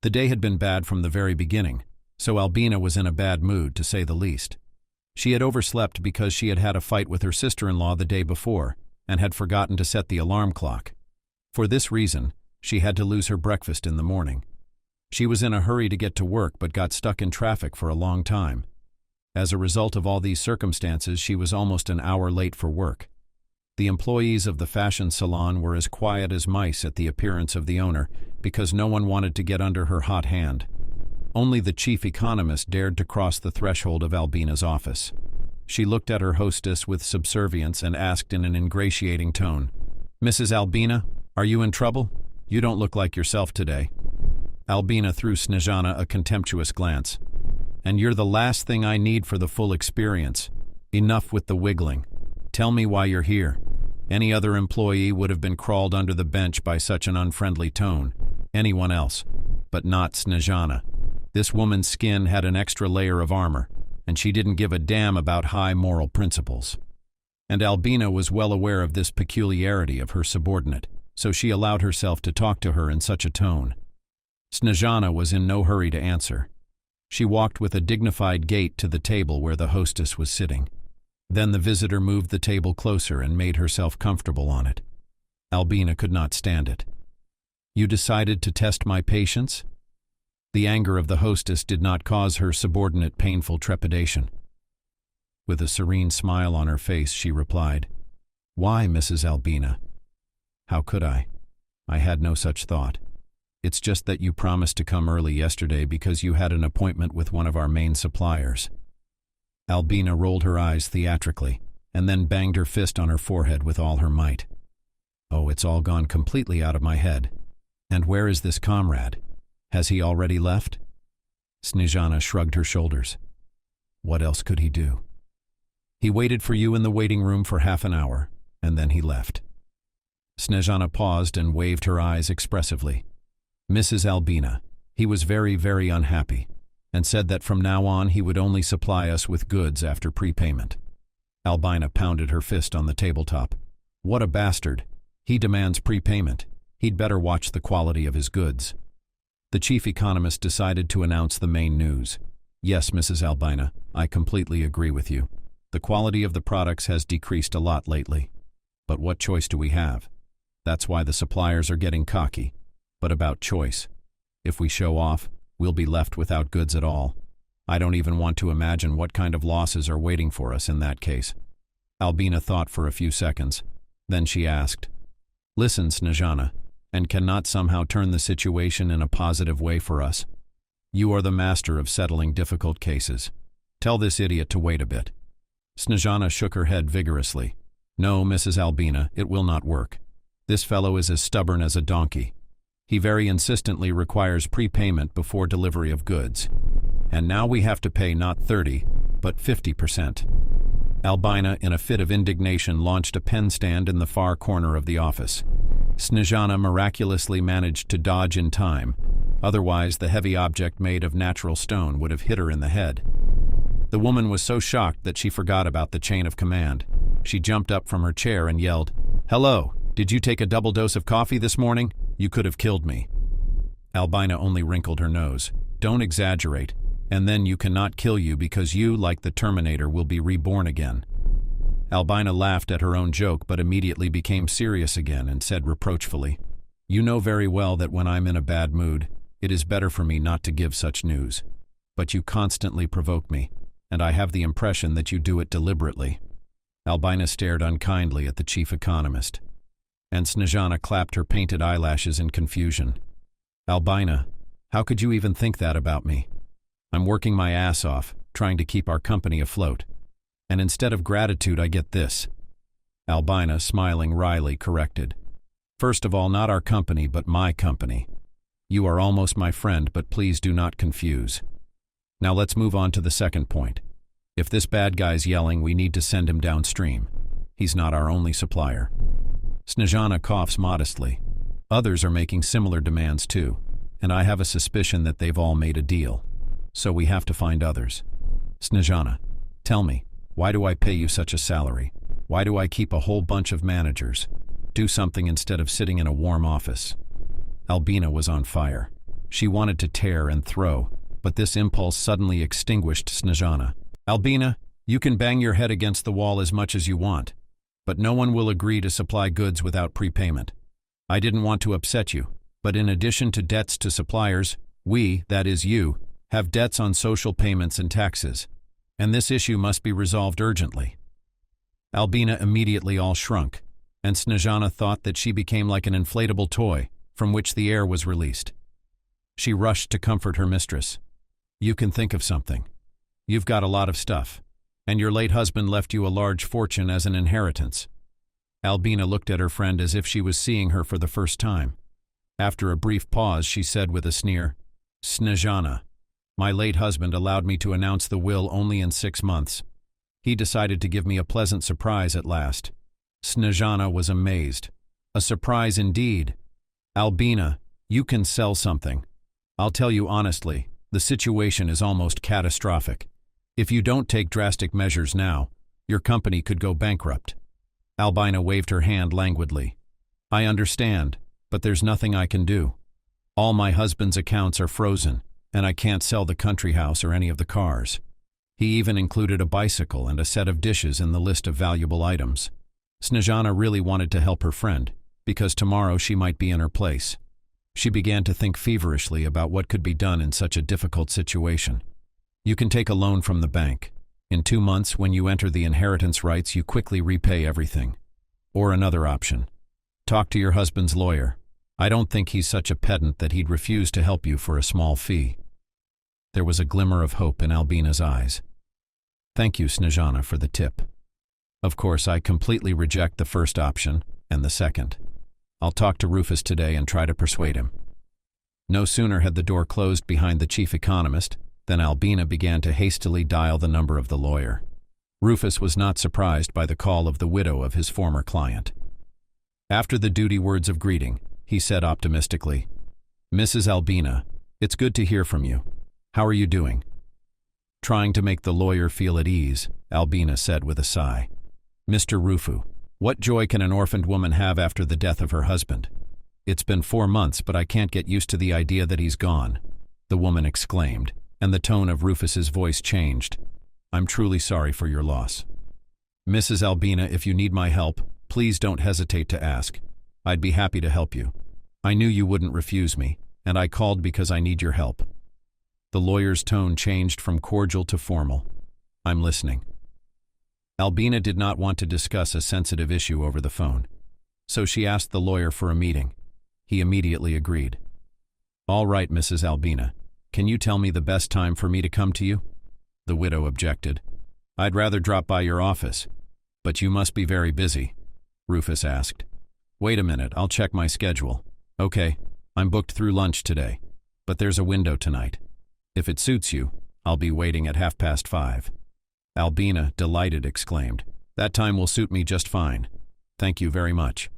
The day had been bad from the very beginning, so Albina was in a bad mood, to say the least. She had overslept because she had had a fight with her sister-in-law the day before and had forgotten to set the alarm clock. For this reason, she had to lose her breakfast in the morning. She was in a hurry to get to work but got stuck in traffic for a long time. As a result of all these circumstances, she was almost an hour late for work. The employees of the fashion salon were as quiet as mice at the appearance of the owner because no one wanted to get under her hot hand. Only the chief economist dared to cross the threshold of Albina's office. She looked at her hostess with subservience and asked in an ingratiating tone, "Mrs. Albina, are you in trouble? You don't look like yourself today." Albina threw Snezhana a contemptuous glance. "And you're the last thing I need for the full experience. Enough with the wiggling. Tell me why you're here." Any other employee would have been crawled under the bench by such an unfriendly tone. Anyone else. But not Snezhana. This woman's skin had an extra layer of armor, and she didn't give a damn about high moral principles. And Albina was well aware of this peculiarity of her subordinate, so she allowed herself to talk to her in such a tone. Snezhana was in no hurry to answer. She walked with a dignified gait to the table where the hostess was sitting. Then the visitor moved the table closer and made herself comfortable on it. Albina could not stand it. "You decided to test my patience?" The anger of the hostess did not cause her subordinate painful trepidation. With a serene smile on her face, she replied, "Why, Mrs. Albina?" "How could I? I had no such thought. It's just that you promised to come early yesterday because you had an appointment with one of our main suppliers." Albina rolled her eyes theatrically and then banged her fist on her forehead with all her might. "Oh, it's all gone completely out of my head. And where is this comrade? Has he already left?" Snezhana shrugged her shoulders. "What else could he do?" "He waited for you in the waiting room for half an hour, and then he left." Snezhana paused and waved her eyes expressively. "Mrs. Albina, he was very, very unhappy, and said that from now on he would only supply us with goods after prepayment." Albina pounded her fist on the tabletop. "What a bastard! He demands prepayment. He'd better watch the quality of his goods." The chief economist decided to announce the main news. "Yes, Mrs. Albina, I completely agree with you. The quality of the products has decreased a lot lately. But what choice do we have? That's why the suppliers are getting cocky. But about choice. If we show off, we'll be left without goods at all. I don't even want to imagine what kind of losses are waiting for us in that case." Albina thought for a few seconds. Then she asked, "Listen, Snezhana, and cannot somehow turn the situation in a positive way for us? You are the master of settling difficult cases. Tell this idiot to wait a bit." Snezhana shook her head vigorously. "No, Mrs. Albina, it will not work. This fellow is as stubborn as a donkey. He very insistently requires prepayment before delivery of goods. And now we have to pay not 30, but 50%. Albina, in a fit of indignation, launched a pen stand in the far corner of the office. Snezhana miraculously managed to dodge in time. Otherwise, the heavy object made of natural stone would have hit her in the head. The woman was so shocked that she forgot about the chain of command. She jumped up from her chair and yelled, "Hello, did you take a double dose of coffee this morning? You could have killed me." Albina only wrinkled her nose. "Don't exaggerate, and then you cannot kill you because you, like the Terminator, will be reborn again." Albina laughed at her own joke but immediately became serious again and said reproachfully, "You know very well that when I'm in a bad mood, it is better for me not to give such news. But you constantly provoke me, and I have the impression that you do it deliberately." Albina stared unkindly at the chief economist, and Snezhana clapped her painted eyelashes in confusion. "Albina, how could you even think that about me? I'm working my ass off, trying to keep our company afloat. And instead of gratitude, I get this." Albina, smiling wryly, corrected. "First of all, not our company, but my company. You are almost my friend, but please do not confuse. Now let's move on to the second point. If this bad guy's yelling, we need to send him downstream. He's not our only supplier." Snezhana coughs modestly. "Others are making similar demands too, and I have a suspicion that they've all made a deal. So we have to find others. Snezhana, tell me, why do I pay you such a salary? Why do I keep a whole bunch of managers? Do something instead of sitting in a warm office." Albina was on fire. She wanted to tear and throw, but this impulse suddenly extinguished Snezhana. Albina, you can bang your head against the wall as much as you want, but no one will agree to supply goods without prepayment. I didn't want to upset you, but in addition to debts to suppliers, we, that is you, have debts on social payments and taxes, and this issue must be resolved urgently. Albina immediately all shrunk, and Snezhana thought that she became like an inflatable toy from which the air was released. She rushed to comfort her mistress. You can think of something. You've got a lot of stuff, and your late husband left you a large fortune as an inheritance. Albina looked at her friend as if she was seeing her for the first time. After a brief pause, she said with a sneer, Snezhana, my late husband allowed me to announce the will only in 6 months. He decided to give me a pleasant surprise at last. Snezhana was amazed. A surprise indeed. Albina, you can sell something. I'll tell you honestly, the situation is almost catastrophic. If you don't take drastic measures now, your company could go bankrupt. Albina waved her hand languidly. I understand, but there's nothing I can do. All my husband's accounts are frozen, and I can't sell the country house or any of the cars. He even included a bicycle and a set of dishes in the list of valuable items. Snezhana really wanted to help her friend, because tomorrow she might be in her place. She began to think feverishly about what could be done in such a difficult situation. You can take a loan from the bank. In 2 months, when you enter the inheritance rights, you quickly repay everything. Or another option. Talk to your husband's lawyer. I don't think he's such a pedant that he'd refuse to help you for a small fee. There was a glimmer of hope in Albina's eyes. Thank you, Snezhana, for the tip. Of course, I completely reject the first option and the second. I'll talk to Rufus today and try to persuade him. No sooner had the door closed behind the chief economist than Albina began to hastily dial the number of the lawyer. Rufus was not surprised by the call of the widow of his former client. After the duty words of greeting, he said optimistically, Mrs. Albina, it's good to hear from you. How are you doing? Trying to make the lawyer feel at ease, Albina said with a sigh. Mr. Rufu, what joy can an orphaned woman have after the death of her husband? It's been 4 months, but I can't get used to the idea that he's gone, the woman exclaimed, and the tone of Rufus's voice changed. I'm truly sorry for your loss. Mrs. Albina, if you need my help, please don't hesitate to ask. I'd be happy to help you. I knew you wouldn't refuse me, and I called because I need your help. The lawyer's tone changed from cordial to formal. I'm listening. Albina did not want to discuss a sensitive issue over the phone, so she asked the lawyer for a meeting. He immediately agreed. All right, Mrs. Albina, can you tell me the best time for me to come to you? The widow objected. I'd rather drop by your office, but you must be very busy, Rufus asked. Wait a minute, I'll check my schedule. Okay, I'm booked through lunch today, but there's a window tonight. If it suits you, I'll be waiting at 5:30. Albina, delighted, exclaimed, That time will suit me just fine. Thank you very much.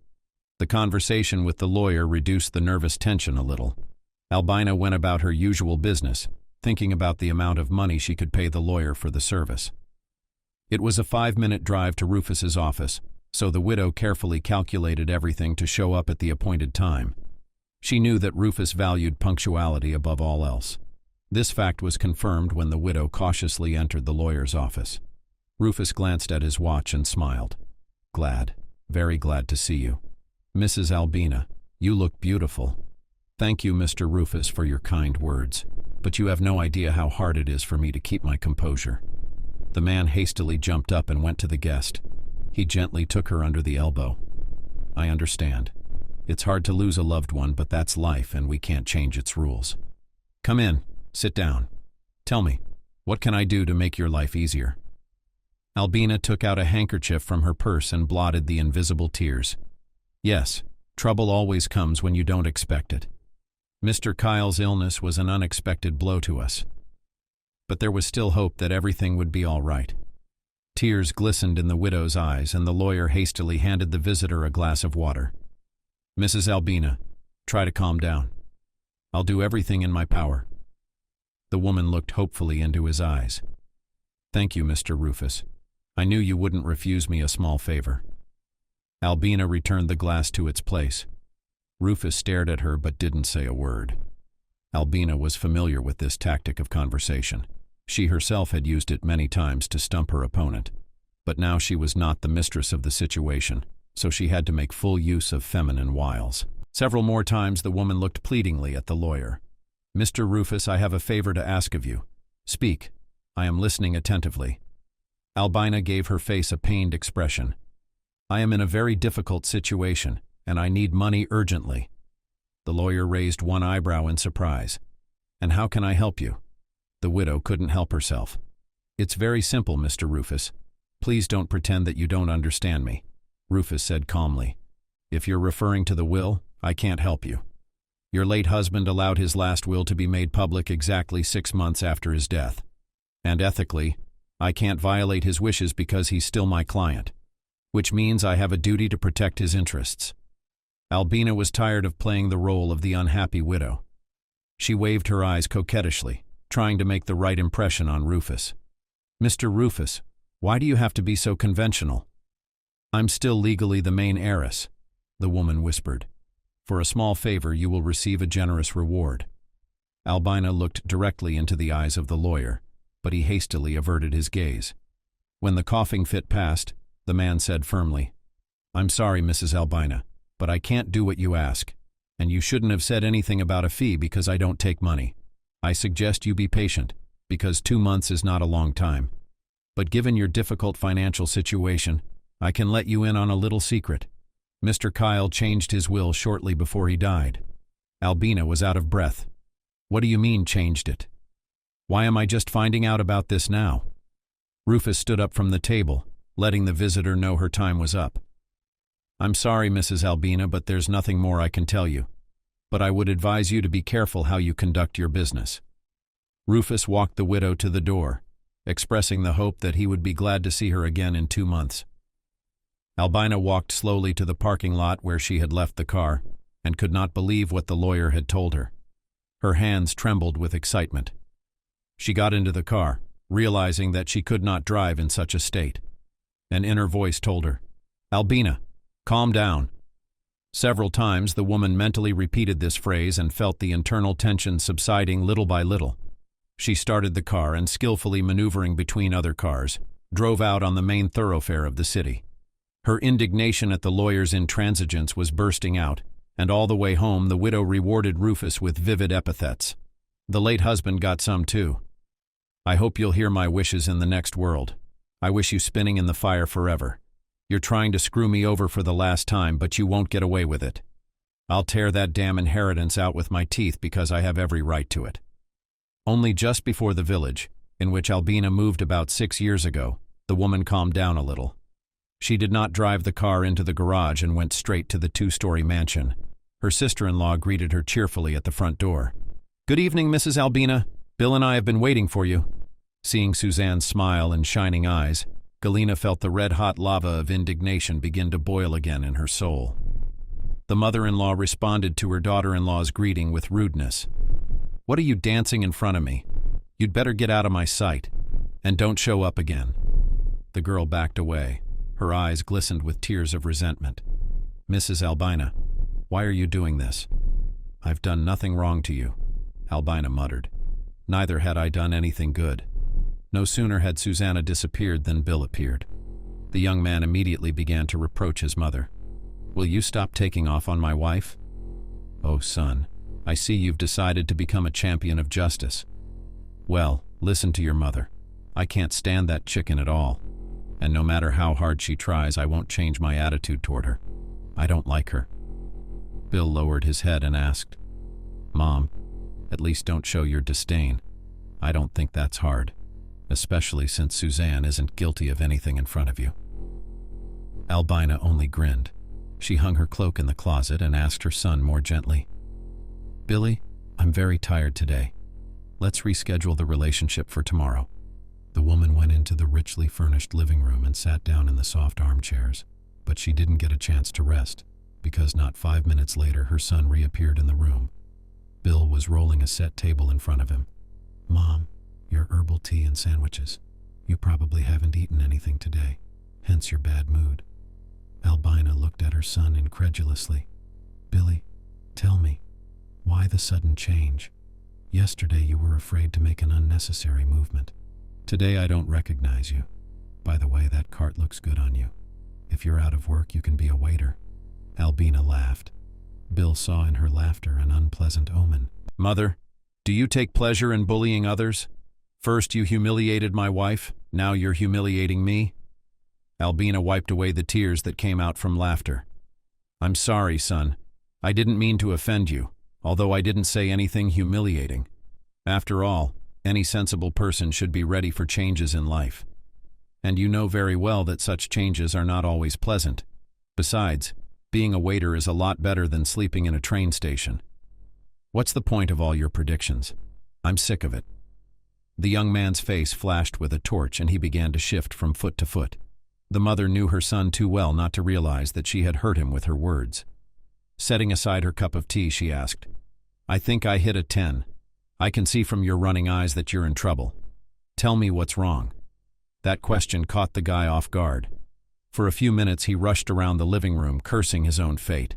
The conversation with the lawyer reduced the nervous tension a little. Albina went about her usual business, thinking about the amount of money she could pay the lawyer for the service. It was a 5-minute drive to Rufus's office, so the widow carefully calculated everything to show up at the appointed time. She knew that Rufus valued punctuality above all else. This fact was confirmed when the widow cautiously entered the lawyer's office. Rufus glanced at his watch and smiled. Glad, very glad to see you. Mrs. Albina, you look beautiful. Thank you, Mr. Rufus, for your kind words, but you have no idea how hard it is for me to keep my composure. The man hastily jumped up and went to the guest. He gently took her under the elbow. I understand. It's hard to lose a loved one, but that's life and we can't change its rules. Come in. Sit down. Tell me, what can I do to make your life easier? Albina took out a handkerchief from her purse and blotted the invisible tears. Yes, trouble always comes when you don't expect it. Mr. Kyle's illness was an unexpected blow to us. But there was still hope that everything would be all right. Tears glistened in the widow's eyes, and the lawyer hastily handed the visitor a glass of water. Mrs. Albina, try to calm down. I'll do everything in my power. The woman looked hopefully into his eyes. Thank you, Mr. Rufus. I knew you wouldn't refuse me a small favor. Albina returned the glass to its place. Rufus stared at her but didn't say a word. Albina was familiar with this tactic of conversation. She herself had used it many times to stump her opponent. But now she was not the mistress of the situation, so she had to make full use of feminine wiles. Several more times the woman looked pleadingly at the lawyer. "Mr. Rufus, I have a favor to ask of you. Speak. I am listening attentively." Albina gave her face a pained expression. "I am in a very difficult situation, and I need money urgently." The lawyer raised one eyebrow in surprise. "And how can I help you?" The widow couldn't help herself. "It's very simple, Mr. Rufus. Please don't pretend that you don't understand me," Rufus said calmly. "If you're referring to the will, I can't help you. Your late husband allowed his last will to be made public exactly 6 months after his death. And ethically, I can't violate his wishes because he's still my client, which means I have a duty to protect his interests." Albina was tired of playing the role of the unhappy widow. She waved her eyes coquettishly, trying to make the right impression on Rufus. "Mr. Rufus, why do you have to be so conventional?" "I'm still legally the main heiress," the woman whispered. "For a small favor, you will receive a generous reward." Albina looked directly into the eyes of the lawyer, but he hastily averted his gaze. When the coughing fit passed, the man said firmly, "I'm sorry, Mrs. Albina, but I can't do what you ask, and you shouldn't have said anything about a fee because I don't take money. I suggest you be patient, because 2 months is not a long time. But given your difficult financial situation, I can let you in on a little secret. Mr. Kyle changed his will shortly before he died." Albina was out of breath. "What do you mean, changed it? Why am I just finding out about this now?" Rufus stood up from the table, letting the visitor know her time was up. "I'm sorry, Mrs. Albina, but there's nothing more I can tell you. But I would advise you to be careful how you conduct your business." Rufus walked the widow to the door, expressing the hope that he would be glad to see her again in 2 months. Albina walked slowly to the parking lot where she had left the car, and could not believe what the lawyer had told her. Her hands trembled with excitement. She got into the car, realizing that she could not drive in such a state. An inner voice told her, "Albina, calm down." Several times the woman mentally repeated this phrase and felt the internal tension subsiding little by little. She started the car and, skillfully maneuvering between other cars, drove out on the main thoroughfare of the city. Her indignation at the lawyer's intransigence was bursting out, and all the way home the widow rewarded Rufus with vivid epithets. The late husband got some too. "I hope you'll hear my wishes in the next world. I wish you spinning in the fire forever. You're trying to screw me over for the last time, but you won't get away with it. I'll tear that damn inheritance out with my teeth because I have every right to it." Only just before the village, in which Albina moved about 6 years ago, the woman calmed down a little. She did not drive the car into the garage and went straight to the 2-story mansion. Her sister-in-law greeted her cheerfully at the front door. "Good evening, Mrs. Albina. Bill and I have been waiting for you." Seeing Suzanne's smile and shining eyes, Galina felt the red-hot lava of indignation begin to boil again in her soul. The mother-in-law responded to her daughter-in-law's greeting with rudeness. "What are you dancing in front of me? You'd better get out of my sight. And don't show up again." The girl backed away. Her eyes glistened with tears of resentment. "Mrs. Albina, why are you doing this?" "I've done nothing wrong to you," Albina muttered. "Neither had I done anything good." No sooner had Susanna disappeared than Bill appeared. The young man immediately began to reproach his mother. "Will you stop taking off on my wife? Oh, son, I see you've decided to become a champion of justice. Well, listen to your mother. I can't stand that chicken at all. And no matter how hard she tries, I won't change my attitude toward her. I don't like her." Bill lowered his head and asked, "Mom, at least don't show your disdain. I don't think that's hard, especially since Suzanne isn't guilty of anything in front of you." Albina only grinned. She hung her cloak in the closet and asked her son more gently, "Billy, I'm very tired today. Let's reschedule the relationship for tomorrow." The woman went into the richly furnished living room and sat down in the soft armchairs, but she didn't get a chance to rest, because not 5 minutes later her son reappeared in the room. Bill was rolling a set table in front of him. "Mom, your herbal tea and sandwiches. You probably haven't eaten anything today, hence your bad mood." Albina looked at her son incredulously. "Billy, tell me, why the sudden change? Yesterday you were afraid to make an unnecessary movement. Today I don't recognize you. By the way, that cart looks good on you. If you're out of work, you can be a waiter." Albina laughed. Bill saw in her laughter an unpleasant omen. "Mother, do you take pleasure in bullying others? First you humiliated my wife, now you're humiliating me?" Albina wiped away the tears that came out from laughter. "I'm sorry, son. I didn't mean to offend you, although I didn't say anything humiliating. After all, any sensible person should be ready for changes in life. And you know very well that such changes are not always pleasant. Besides, being a waiter is a lot better than sleeping in a train station. What's the point of all your predictions? I'm sick of it." The young man's face flashed with a torch and he began to shift from foot to foot. The mother knew her son too well not to realize that she had hurt him with her words. Setting aside her cup of tea, she asked, "I think I hit a 10. I can see from your running eyes that you're in trouble. Tell me what's wrong." That question caught the guy off guard. For a few minutes he rushed around the living room, cursing his own fate.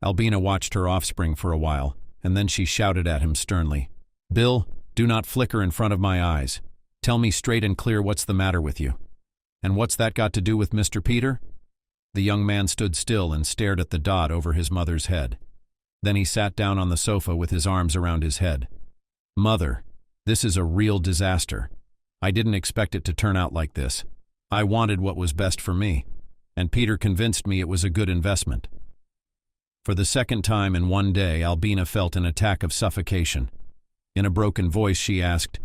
Albina watched her offspring for a while, and then she shouted at him sternly, "Bill, do not flicker in front of my eyes. Tell me straight and clear what's the matter with you. And what's that got to do with Mr. Peter?" The young man stood still and stared at the dot over his mother's head. Then he sat down on the sofa with his arms around his head. "Mother, this is a real disaster. I didn't expect it to turn out like this. I wanted what was best for me, and Peter convinced me it was a good investment." For the second time in one day, Albina felt an attack of suffocation. In a broken voice, she asked,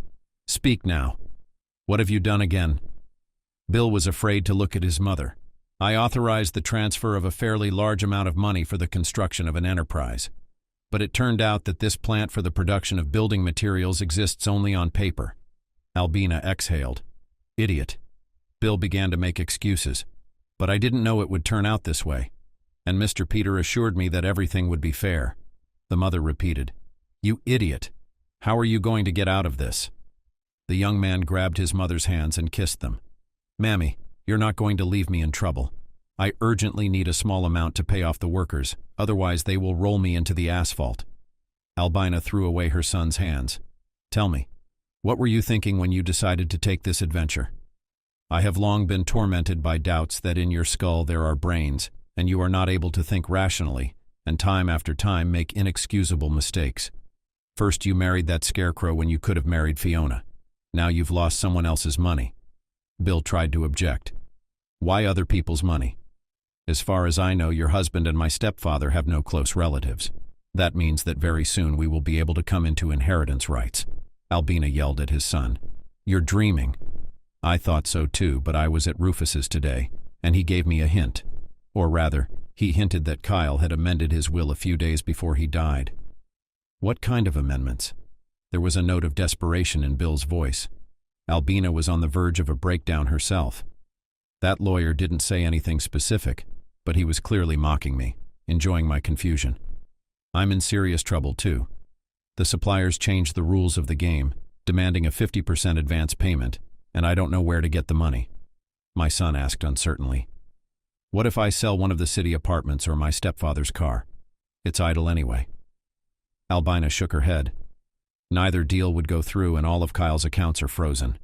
"Speak now. What have you done again?" Bill was afraid to look at his mother. "I authorized the transfer of a fairly large amount of money for the construction of an enterprise. But it turned out that this plant for the production of building materials exists only on paper." Albina exhaled. "Idiot." Bill began to make excuses. "But I didn't know it would turn out this way. And Mr. Peter assured me that everything would be fair." The mother repeated, "You idiot. How are you going to get out of this?" The young man grabbed his mother's hands and kissed them. "Mammy, you're not going to leave me in trouble. I urgently need a small amount to pay off the workers, otherwise they will roll me into the asphalt." Albina threw away her son's hands. "Tell me, what were you thinking when you decided to take this adventure? I have long been tormented by doubts that in your skull there are brains, and you are not able to think rationally, and time after time make inexcusable mistakes. First you married that scarecrow when you could have married Fiona. Now you've lost someone else's money." Bill tried to object. "Why other people's money? As far as I know, your husband and my stepfather have no close relatives. That means that very soon we will be able to come into inheritance rights." Albina yelled at his son. "You're dreaming." "I thought so too, but I was at Rufus's today, and he gave me a hint. Or rather, he hinted that Kyle had amended his will a few days before he died." "What kind of amendments?" There was a note of desperation in Bill's voice. Albina was on the verge of a breakdown herself. "That lawyer didn't say anything specific, but he was clearly mocking me, enjoying my confusion. I'm in serious trouble too. The suppliers changed the rules of the game, demanding a 50% advance payment, and I don't know where to get the money." My son asked uncertainly, "What if I sell one of the city apartments or my stepfather's car? It's idle anyway." Albina shook her head. "Neither deal would go through and all of Kyle's accounts are frozen.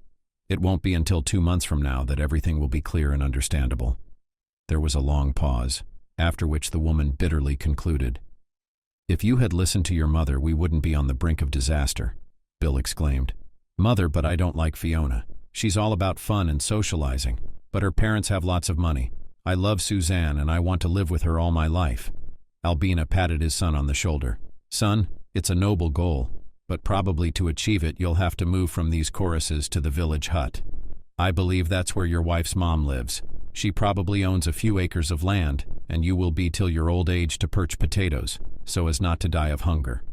It won't be until 2 months from now that everything will be clear and understandable." There was a long pause, after which the woman bitterly concluded, "If you had listened to your mother, we wouldn't be on the brink of disaster." Bill exclaimed, "Mother, but I don't like Fiona. She's all about fun and socializing, but her parents have lots of money. I love Suzanne and I want to live with her all my life." Albina patted his son on the shoulder. "Son, it's a noble goal, but probably to achieve it you'll have to move from these choruses to the village hut. I believe that's where your wife's mom lives. She probably owns a few acres of land, and you will be till your old age to perch potatoes, so as not to die of hunger."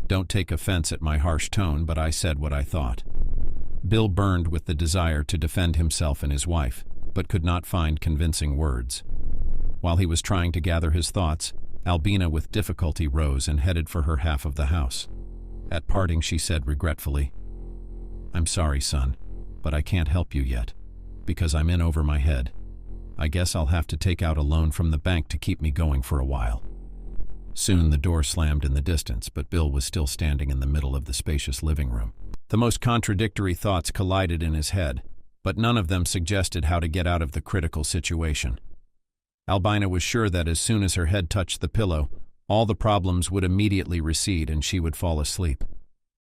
Don't take offense at my harsh tone, but I said what I thought. Bill burned with the desire to defend himself and his wife, but could not find convincing words. While he was trying to gather his thoughts, Albina with difficulty rose and headed for her half of the house. At parting, she said regretfully, "I'm sorry, son, but I can't help you yet, because I'm in over my head. I guess I'll have to take out a loan from the bank to keep me going for a while." Soon the door slammed in the distance, but Bill was still standing in the middle of the spacious living room. The most contradictory thoughts collided in his head, but none of them suggested how to get out of the critical situation. Albina was sure that as soon as her head touched the pillow, all the problems would immediately recede and she would fall asleep.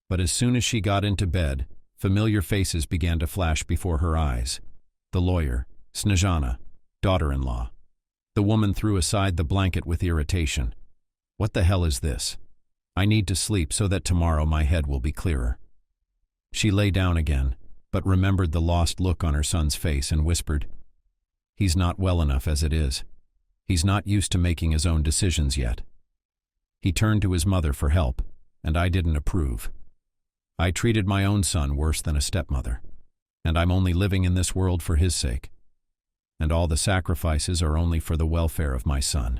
But as soon as she got into bed, familiar faces began to flash before her eyes. The lawyer, Snezhana, daughter-in-law. The woman threw aside the blanket with irritation. What the hell is this? I need to sleep so that tomorrow my head will be clearer. She lay down again, but remembered the lost look on her son's face and whispered, "He's not well enough as it is. He's not used to making his own decisions yet." He turned to his mother for help, and I didn't approve. I treated my own son worse than a stepmother, and I'm only living in this world for his sake. And all the sacrifices are only for the welfare of my son.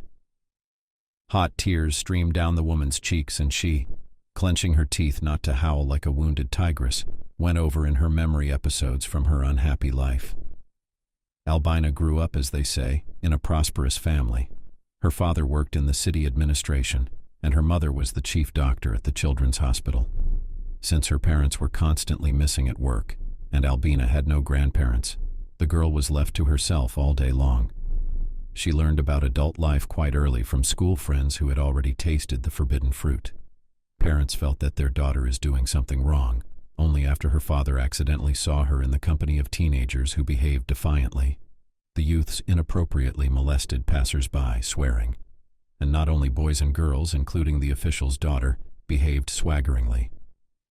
Hot tears streamed down the woman's cheeks and she, clenching her teeth not to howl like a wounded tigress, went over in her memory episodes from her unhappy life. Albina grew up, as they say, in a prosperous family. Her father worked in the city administration, and her mother was the chief doctor at the children's hospital. Since her parents were constantly missing at work, and Albina had no grandparents, the girl was left to herself all day long. She learned about adult life quite early from school friends who had already tasted the forbidden fruit. Parents felt that their daughter is doing something wrong, only after her father accidentally saw her in the company of teenagers who behaved defiantly. The youths inappropriately molested passers-by, swearing. And not only boys and girls, including the official's daughter, behaved swaggeringly.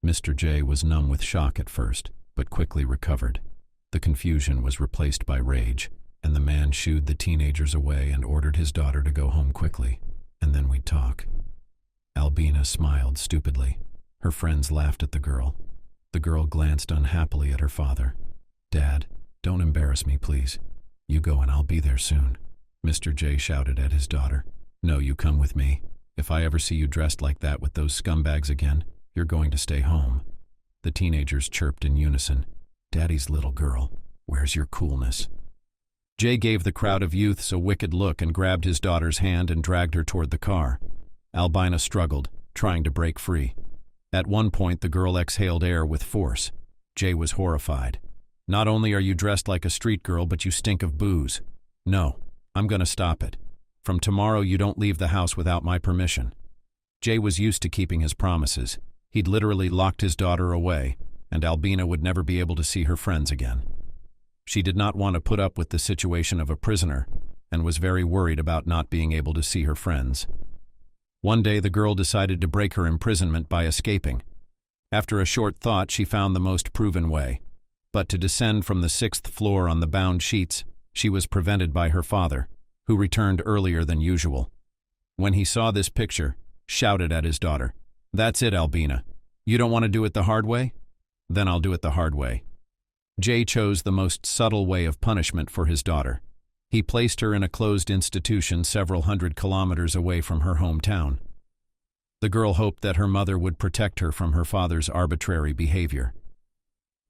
Mr. J was numb with shock at first, but quickly recovered. The confusion was replaced by rage, and the man shooed the teenagers away and ordered his daughter to go home quickly, and then we'd talk. Albina smiled stupidly. Her friends laughed at the girl. The girl glanced unhappily at her father. "Dad, don't embarrass me, please. You go and I'll be there soon." Mr. J shouted at his daughter. "No, you come with me. If I ever see you dressed like that with those scumbags again, you're going to stay home." The teenagers chirped in unison. "Daddy's little girl, where's your coolness?" Jay gave the crowd of youths a wicked look and grabbed his daughter's hand and dragged her toward the car. Albina struggled, trying to break free. At one point, the girl exhaled air with force. Jay was horrified. "Not only are you dressed like a street girl, but you stink of booze. No, I'm going to stop it. From tomorrow, you don't leave the house without my permission." Jay was used to keeping his promises. He'd literally locked his daughter away, and Albina would never be able to see her friends again. She did not want to put up with the situation of a prisoner, and was very worried about not being able to see her friends. One day the girl decided to break her imprisonment by escaping. After a short thought, she found the most proven way. But to descend from the 6th floor on the bound sheets, she was prevented by her father, who returned earlier than usual. When he saw this picture, shouted at his daughter, "That's it, Albina. You don't want to do it the hard way? Then I'll do it the hard way." Jay chose the most subtle way of punishment for his daughter. He placed her in a closed institution several hundred kilometers away from her hometown. The girl hoped that her mother would protect her from her father's arbitrary behavior.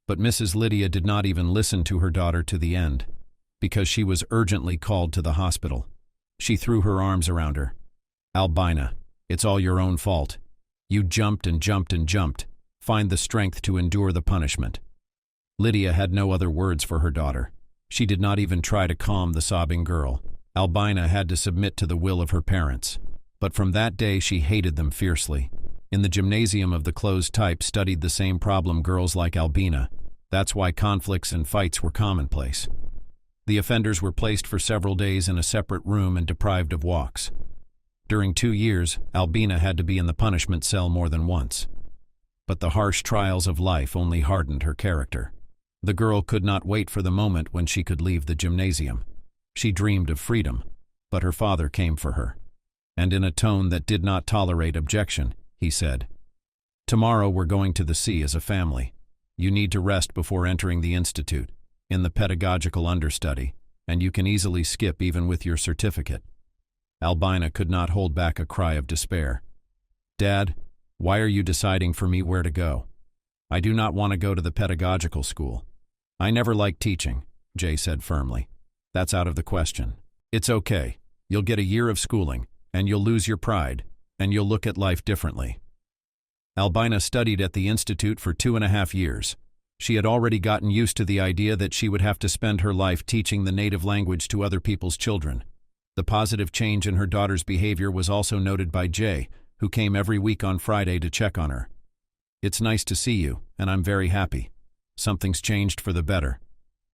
But Mrs. Lydia did not even listen to her daughter to the end, because she was urgently called to the hospital. She threw her arms around her. "Albina, it's all your own fault. You jumped and jumped and jumped. Find the strength to endure the punishment." Lydia had no other words for her daughter. She did not even try to calm the sobbing girl. Albina had to submit to the will of her parents. But from that day she hated them fiercely. In the gymnasium of the closed type studied the same problem girls like Albina. That's why conflicts and fights were commonplace. The offenders were placed for several days in a separate room and deprived of walks. During 2 years, Albina had to be in the punishment cell more than once. But the harsh trials of life only hardened her character. The girl could not wait for the moment when she could leave the gymnasium. She dreamed of freedom, but her father came for her. And in a tone that did not tolerate objection, he said, "Tomorrow we're going to the sea as a family. You need to rest before entering the institute, in the pedagogical understudy, and you can easily skip even with your certificate." Albina could not hold back a cry of despair. "Dad, why are you deciding for me where to go? I do not want to go to the pedagogical school. I never liked teaching," Jay said firmly. "That's out of the question. It's okay. You'll get a year of schooling, and you'll lose your pride. and you'll look at life differently. Albina studied at the institute for 2.5 years. She had already gotten used to the idea that she would have to spend her life teaching the native language to other people's children. The positive change in her daughter's behavior was also noted by Jay, who came every week on Friday to check on her. "It's nice to see you, and I'm very happy. Something's changed for the better.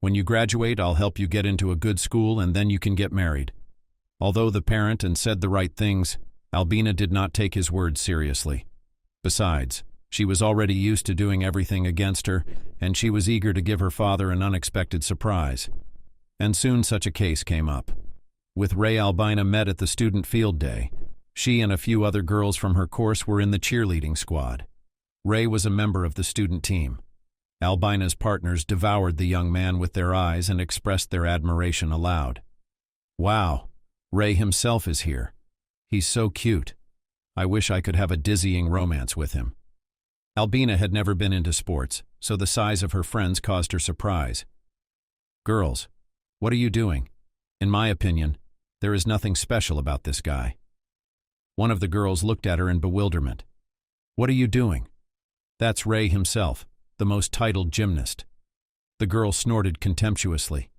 When you graduate, I'll help you get into a good school and then you can get married." Although the parent and said the right things, Albina did not take his words seriously. Besides, she was already used to doing everything against her, and she was eager to give her father an unexpected surprise. And soon such a case came up. With Ray, Albina met at the student field day. She and a few other girls from her course were in the cheerleading squad. Ray was a member of the student team. Albina's partners devoured the young man with their eyes and expressed their admiration aloud. "Wow, Ray himself is here. He's so cute. I wish I could have a dizzying romance with him." Albina had never been into sports, so the size of her friends caused her surprise. "Girls, what are you doing? In my opinion, there is nothing special about this guy." One of the girls looked at her in bewilderment. "What are you doing?" "That's Ray himself, the most titled gymnast." The girl snorted contemptuously.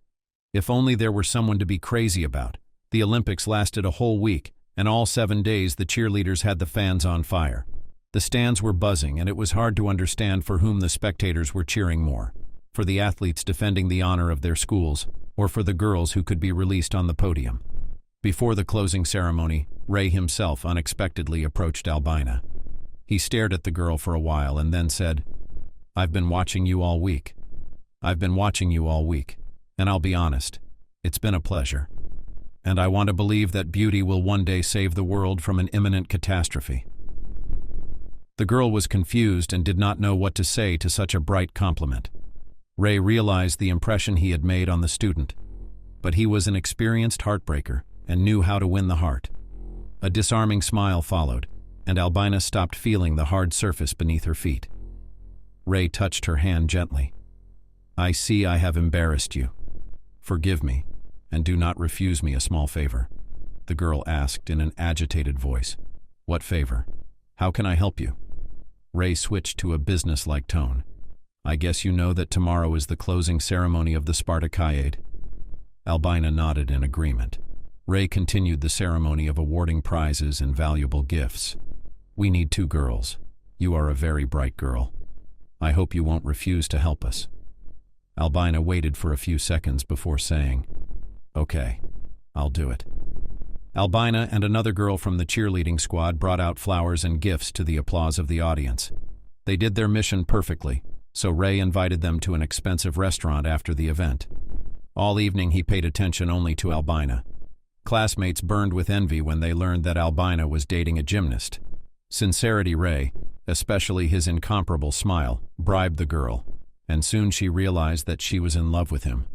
If only there were someone to be crazy about. The Olympics lasted a whole week, and all 7 days the cheerleaders had the fans on fire. The stands were buzzing, and it was hard to understand for whom the spectators were cheering more, for the athletes defending the honor of their schools, or for the girls who could be released on the podium. Before the closing ceremony, Ray himself unexpectedly approached Albina. He stared at the girl for a while and then said, "I've been watching you all week. I've been watching you all week, and I'll be honest, it's been a pleasure. And I want to believe that beauty will one day save the world from an imminent catastrophe." The girl was confused and did not know what to say to such a bright compliment. Ray realized the impression he had made on the student, but he was an experienced heartbreaker and knew how to win the heart. A disarming smile followed, and Albina stopped feeling the hard surface beneath her feet. Ray touched her hand gently. "I see I have embarrassed you. Forgive me, and do not refuse me a small favor," the girl asked in an agitated voice. "What favor? How can I help you?" Ray switched to a business-like tone. "I guess you know that tomorrow is the closing ceremony of the Spartakiad." Albina nodded in agreement. Ray continued the ceremony of awarding prizes and valuable gifts. "We need 2 girls. You are a very bright girl. I hope you won't refuse to help us." Albina waited for a few seconds before saying, "Okay, I'll do it." Albina and another girl from the cheerleading squad brought out flowers and gifts to the applause of the audience. They did their mission perfectly, so Ray invited them to an expensive restaurant after the event. All evening he paid attention only to Albina. Classmates burned with envy when they learned that Albina was dating a gymnast. Sincerity Ray, especially his incomparable smile, bribed the girl, and soon she realized that she was in love with him.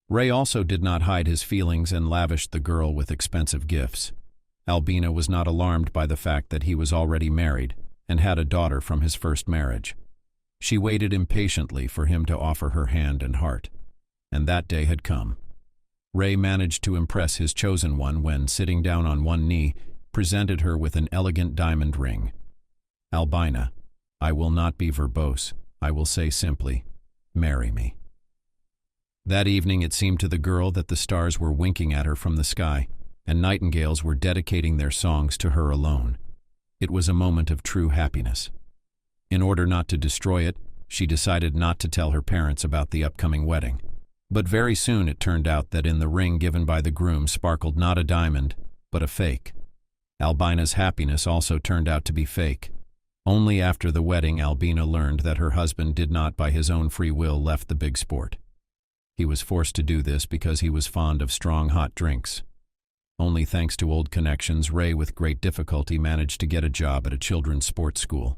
Ray also did not hide his feelings and lavished the girl with expensive gifts. Albina was not alarmed by the fact that he was already married and had a daughter from his first marriage. She waited impatiently for him to offer her hand and heart, and that day had come. Ray managed to impress his chosen one when, sitting down on one knee, presented her with an elegant diamond ring. "Albina, I will not be verbose. I will say simply, marry me." That evening it seemed to the girl that the stars were winking at her from the sky, and nightingales were dedicating their songs to her alone. It was a moment of true happiness. In order not to destroy it, she decided not to tell her parents about the upcoming wedding. But very soon it turned out that in the ring given by the groom sparkled not a diamond, but a fake. Albina's happiness also turned out to be fake. Only after the wedding Albina learned that her husband did not by his own free will left the big sport. He was forced to do this because he was fond of strong hot drinks. Only thanks to old connections, Ray with great difficulty managed to get a job at a children's sports school.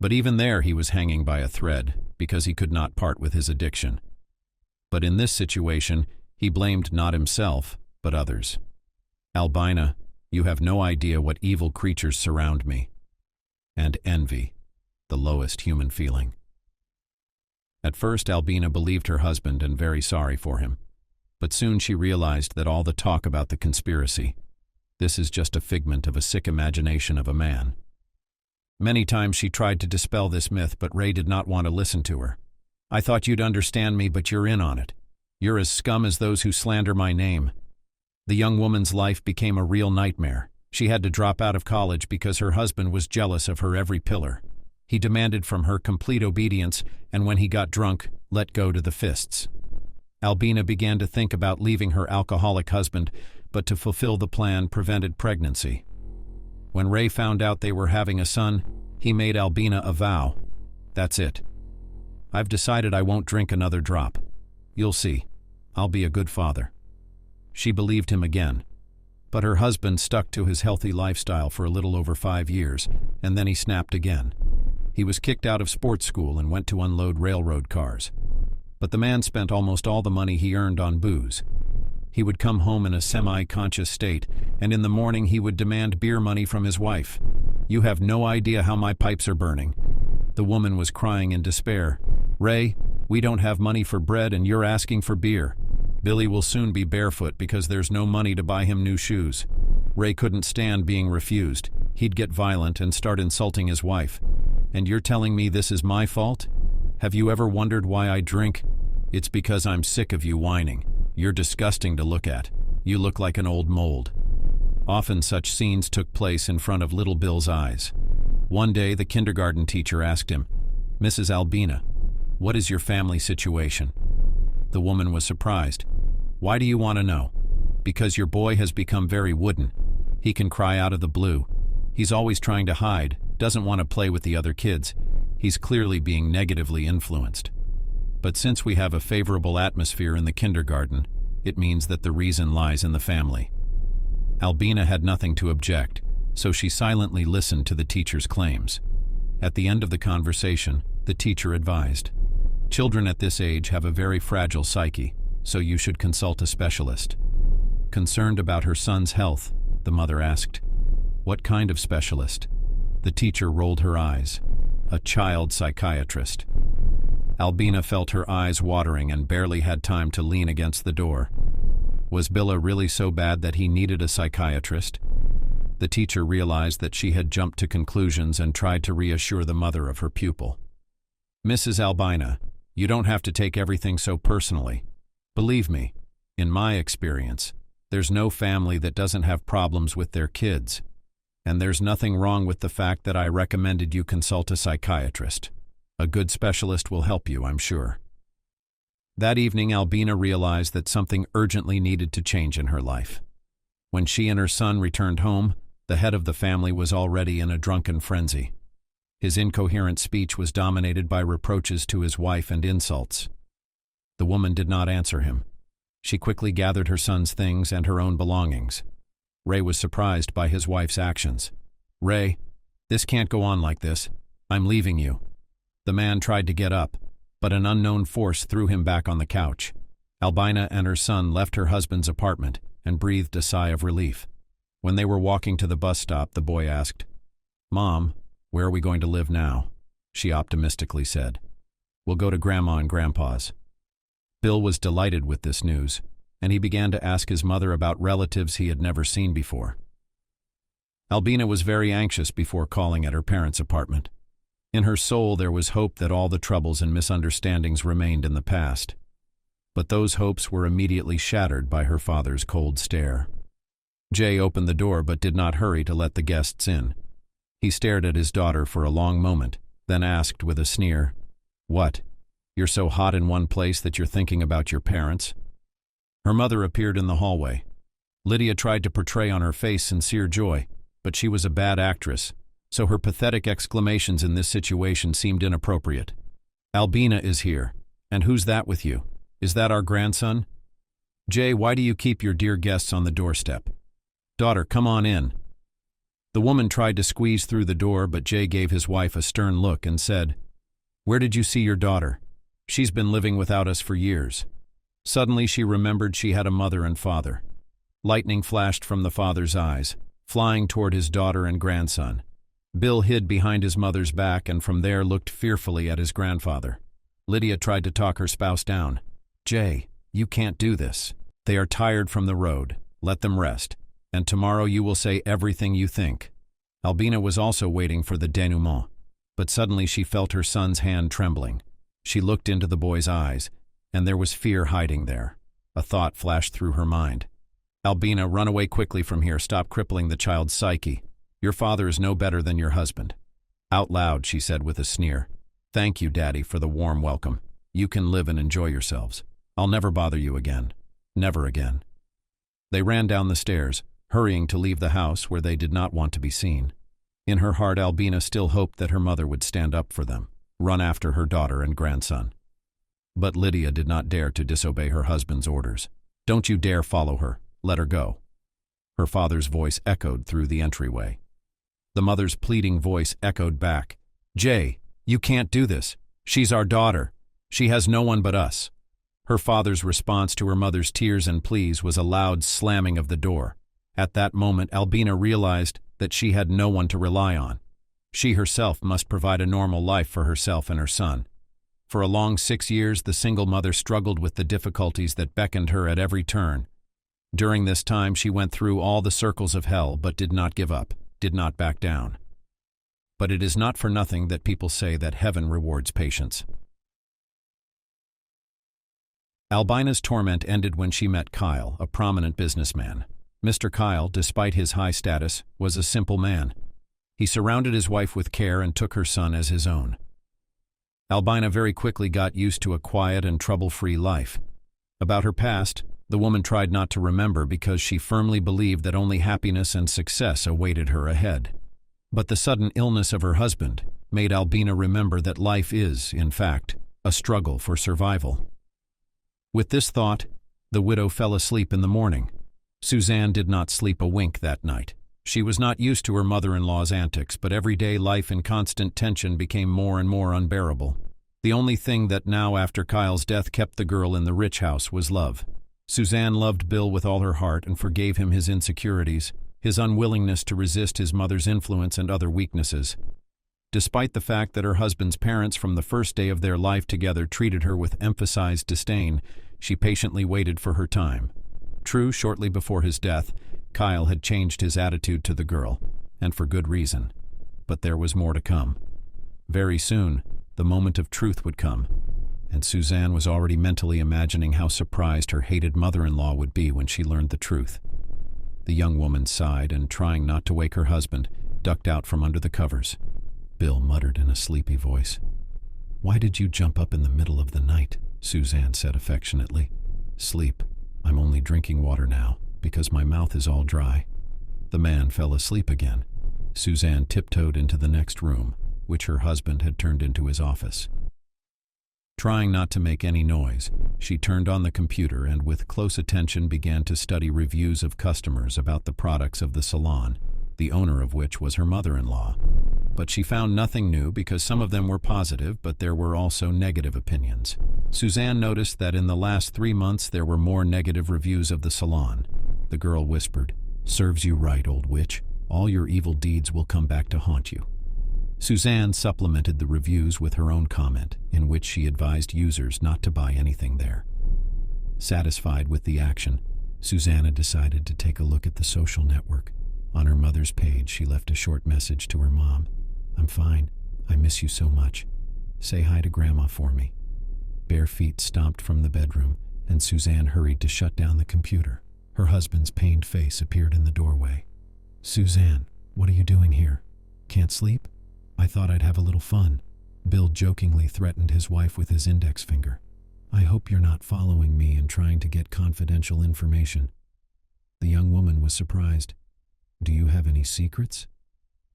But even there he was hanging by a thread because he could not part with his addiction. But in this situation, he blamed not himself, but others. "Albina, you have no idea what evil creatures surround me." And envy, the lowest human feeling. At first Albina believed her husband and very sorry for him, but soon she realized that all the talk about the conspiracy, This is just a figment of a sick imagination of a man. Many times she tried to dispel this myth, but Ray did not want to listen to her. I thought you'd understand me, but you're in on it. You're as scum as those who slander my name. The young woman's life became a real nightmare. She had to drop out of college because her husband was jealous of her every pillar. He demanded from her complete obedience, and when he got drunk, let go to the fists. Albina began to think about leaving her alcoholic husband, but to fulfill the plan prevented pregnancy. When Ray found out they were having a son, he made Albina a vow. That's it. I've decided I won't drink another drop. You'll see. I'll be a good father. She believed him again. But her husband stuck to his healthy lifestyle for a little over 5 years, and then he snapped again. He was kicked out of sports school and went to unload railroad cars. But the man spent almost all the money he earned on booze. He would come home in a semi-conscious state, and in the morning he would demand beer money from his wife. You have no idea how my pipes are burning. The woman was crying in despair. Ray, we don't have money for bread and you're asking for beer. Billy will soon be barefoot because there's no money to buy him new shoes. Ray couldn't stand being refused. He'd get violent and start insulting his wife. And you're telling me this is my fault? Have you ever wondered why I drink? It's because I'm sick of you whining. You're disgusting to look at. You look like an old mold. Often such scenes took place in front of little Bill's eyes. One day the kindergarten teacher asked him, Mrs. Albina, what is your family situation? The woman was surprised. Why do you want to know? Because your boy has become very wooden. He can cry out of the blue. He's always trying to hide, doesn't want to play with the other kids. He's clearly being negatively influenced. But since we have a favorable atmosphere in the kindergarten, it means that the reason lies in the family. Albina had nothing to object, so she silently listened to the teacher's claims. At the end of the conversation, the teacher advised, children at this age have a very fragile psyche, so you should consult a specialist. Concerned about her son's health, the mother asked, what kind of specialist? The teacher rolled her eyes. A child psychiatrist. Albina felt her eyes watering and barely had time to lean against the door. Was Billa really so bad that he needed a psychiatrist? The teacher realized that she had jumped to conclusions and tried to reassure the mother of her pupil. Mrs. Albina, you don't have to take everything so personally. Believe me, in my experience, there's no family that doesn't have problems with their kids. And there's nothing wrong with the fact that I recommended you consult a psychiatrist. A good specialist will help you, I'm sure. That evening, Albina realized that something urgently needed to change in her life. When she and her son returned home, the head of the family was already in a drunken frenzy. His incoherent speech was dominated by reproaches to his wife and insults. The woman did not answer him. She quickly gathered her son's things and her own belongings. Ray was surprised by his wife's actions. Ray, this can't go on like this. I'm leaving you. The man tried to get up, but an unknown force threw him back on the couch. Albina and her son left her husband's apartment and breathed a sigh of relief. When they were walking to the bus stop, the boy asked, Mom, where are we going to live now? She optimistically said, We'll go to Grandma and Grandpa's. Bill was delighted with this news, and he began to ask his mother about relatives he had never seen before. Albina was very anxious before calling at her parents' apartment. In her soul there was hope that all the troubles and misunderstandings remained in the past. But those hopes were immediately shattered by her father's cold stare. Jay opened the door but did not hurry to let the guests in. He stared at his daughter for a long moment, then asked with a sneer, What? You're so hot in one place that you're thinking about your parents? Her mother appeared in the hallway. Lydia tried to portray on her face sincere joy, but she was a bad actress, so her pathetic exclamations in this situation seemed inappropriate. Albina is here. And who's that with you? Is that our grandson? Jay, why do you keep your dear guests on the doorstep? Daughter, come on in. The woman tried to squeeze through the door, but Jay gave his wife a stern look and said, Where did you see your daughter? She's been living without us for years. Suddenly she remembered she had a mother and father. Lightning flashed from the father's eyes, flying toward his daughter and grandson. Bill hid behind his mother's back and from there looked fearfully at his grandfather. Lydia tried to talk her spouse down. Jay, you can't do this. They are tired from the road. Let them rest. and tomorrow you will say everything you think." Albina was also waiting for the denouement, but suddenly she felt her son's hand trembling. She looked into the boy's eyes, and there was fear hiding there. A thought flashed through her mind. "Albina, run away quickly from here. Stop crippling the child's psyche. Your father is no better than your husband." Out loud, she said with a sneer, "Thank you, Daddy, for the warm welcome. You can live and enjoy yourselves. I'll never bother you again. Never again." They ran down the stairs, hurrying to leave the house where they did not want to be seen. In her heart, Albina still hoped that her mother would stand up for them, run after her daughter and grandson. But Lydia did not dare to disobey her husband's orders. "Don't you dare follow her. Let her go." Her father's voice echoed through the entryway. The mother's pleading voice echoed back, "Jay, you can't do this. She's our daughter. She has no one but us." Her father's response to her mother's tears and pleas was a loud slamming of the door. At that moment, Albina realized that she had no one to rely on. She herself must provide a normal life for herself and her son. For a long 6 years, the single mother struggled with the difficulties that beckoned her at every turn. During this time, she went through all the circles of hell, but did not give up, did not back down. But it is not for nothing that people say that heaven rewards patience. Albina's torment ended when she met Kyle, a prominent businessman. Mr. Kyle, despite his high status, was a simple man. He surrounded his wife with care and took her son as his own. Albina very quickly got used to a quiet and trouble-free life. About her past, the woman tried not to remember because she firmly believed that only happiness and success awaited her ahead. But the sudden illness of her husband made Albina remember that life is, in fact, a struggle for survival. With this thought, the widow fell asleep in the morning. Suzanne did not sleep a wink that night. She was not used to her mother-in-law's antics, but everyday life in constant tension became more and more unbearable. The only thing that now, after Kyle's death, kept the girl in the rich house was love. Suzanne loved Bill with all her heart and forgave him his insecurities, his unwillingness to resist his mother's influence and other weaknesses. Despite the fact that her husband's parents from the first day of their life together treated her with emphasized disdain, she patiently waited for her time. True, shortly before his death, Kyle had changed his attitude to the girl, and for good reason. But there was more to come. Very soon, the moment of truth would come, and Suzanne was already mentally imagining how surprised her hated mother-in-law would be when she learned the truth. The young woman sighed and, trying not to wake her husband, ducked out from under the covers. Bill muttered in a sleepy voice. "Why did you jump up in the middle of the night?" Suzanne said affectionately. "Sleep. I'm only drinking water now, because my mouth is all dry." The man fell asleep again. Suzanne tiptoed into the next room, which her husband had turned into his office. Trying not to make any noise, she turned on the computer and with close attention began to study reviews of customers about the products of the salon, the owner of which was her mother-in-law. But she found nothing new because some of them were positive, but there were also negative opinions. Suzanne noticed that in the last 3 months there were more negative reviews of the salon. The girl whispered, "Serves you right, old witch. All your evil deeds will come back to haunt you." Suzanne supplemented the reviews with her own comment, in which she advised users not to buy anything there. Satisfied with the action, Susanna decided to take a look at the social network. On her mother's page, she left a short message to her mom. "I'm fine. I miss you so much. Say hi to Grandma for me." Bare feet stomped from the bedroom, and Suzanne hurried to shut down the computer. Her husband's pained face appeared in the doorway. "Suzanne, what are you doing here? Can't sleep? I thought I'd have a little fun." Bill jokingly threatened his wife with his index finger. "I hope you're not following me and trying to get confidential information." The young woman was surprised. "Do you have any secrets?"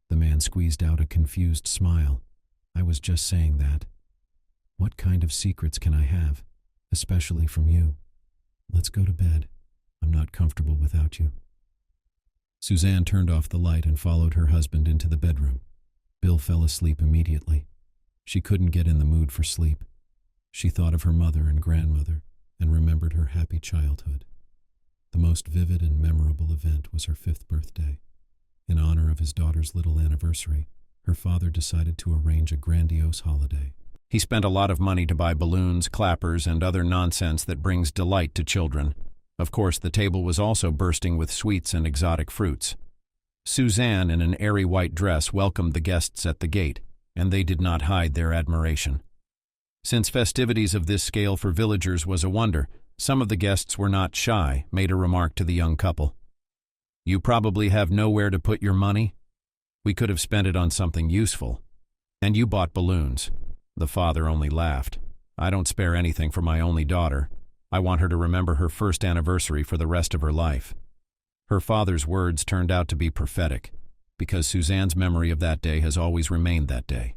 The man squeezed out a confused smile. "I was just saying that. What kind of secrets can I have, especially from you? Let's go to bed. I'm not comfortable without you." Suzanne turned off the light and followed her husband into the bedroom. Bill fell asleep immediately. She couldn't get in the mood for sleep. She thought of her mother and grandmother and remembered her happy childhood. The most vivid and memorable event was her 5th birthday. In honor of his daughter's little anniversary, her father decided to arrange a grandiose holiday. He spent a lot of money to buy balloons, clappers, and other nonsense that brings delight to children. Of course, the table was also bursting with sweets and exotic fruits. Suzanne, in an airy white dress, welcomed the guests at the gate, and they did not hide their admiration. Since festivities of this scale for villagers was a wonder, some of the guests were not shy, made a remark to the young couple. "You probably have nowhere to put your money? We could have spent it on something useful. And you bought balloons." The father only laughed. "I don't spare anything for my only daughter. I want her to remember her first anniversary for the rest of her life." Her father's words turned out to be prophetic, because Suzanne's memory of that day has always remained that day.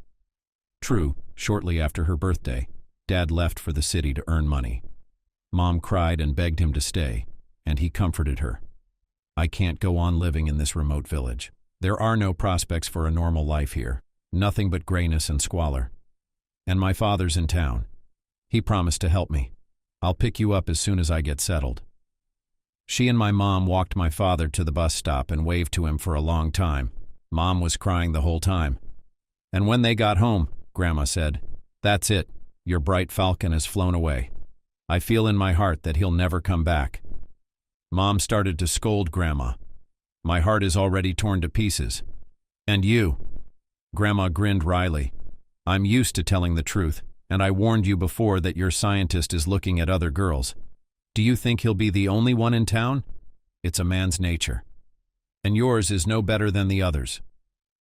True, shortly after her birthday, Dad left for the city to earn money. Mom cried and begged him to stay, and he comforted her. "I can't go on living in this remote village. There are no prospects for a normal life here, nothing but grayness and squalor. And my father's in town. He promised to help me. I'll pick you up as soon as I get settled." She and my mom walked my father to the bus stop and waved to him for a long time. Mom was crying the whole time. And when they got home, Grandma said, "That's it. Your bright falcon has flown away. I feel in my heart that he'll never come back." Mom started to scold Grandma. "My heart is already torn to pieces. And you?" Grandma grinned wryly. "I'm used to telling the truth, and I warned you before that your scientist is looking at other girls. Do you think he'll be the only one in town? It's a man's nature. And yours is no better than the others."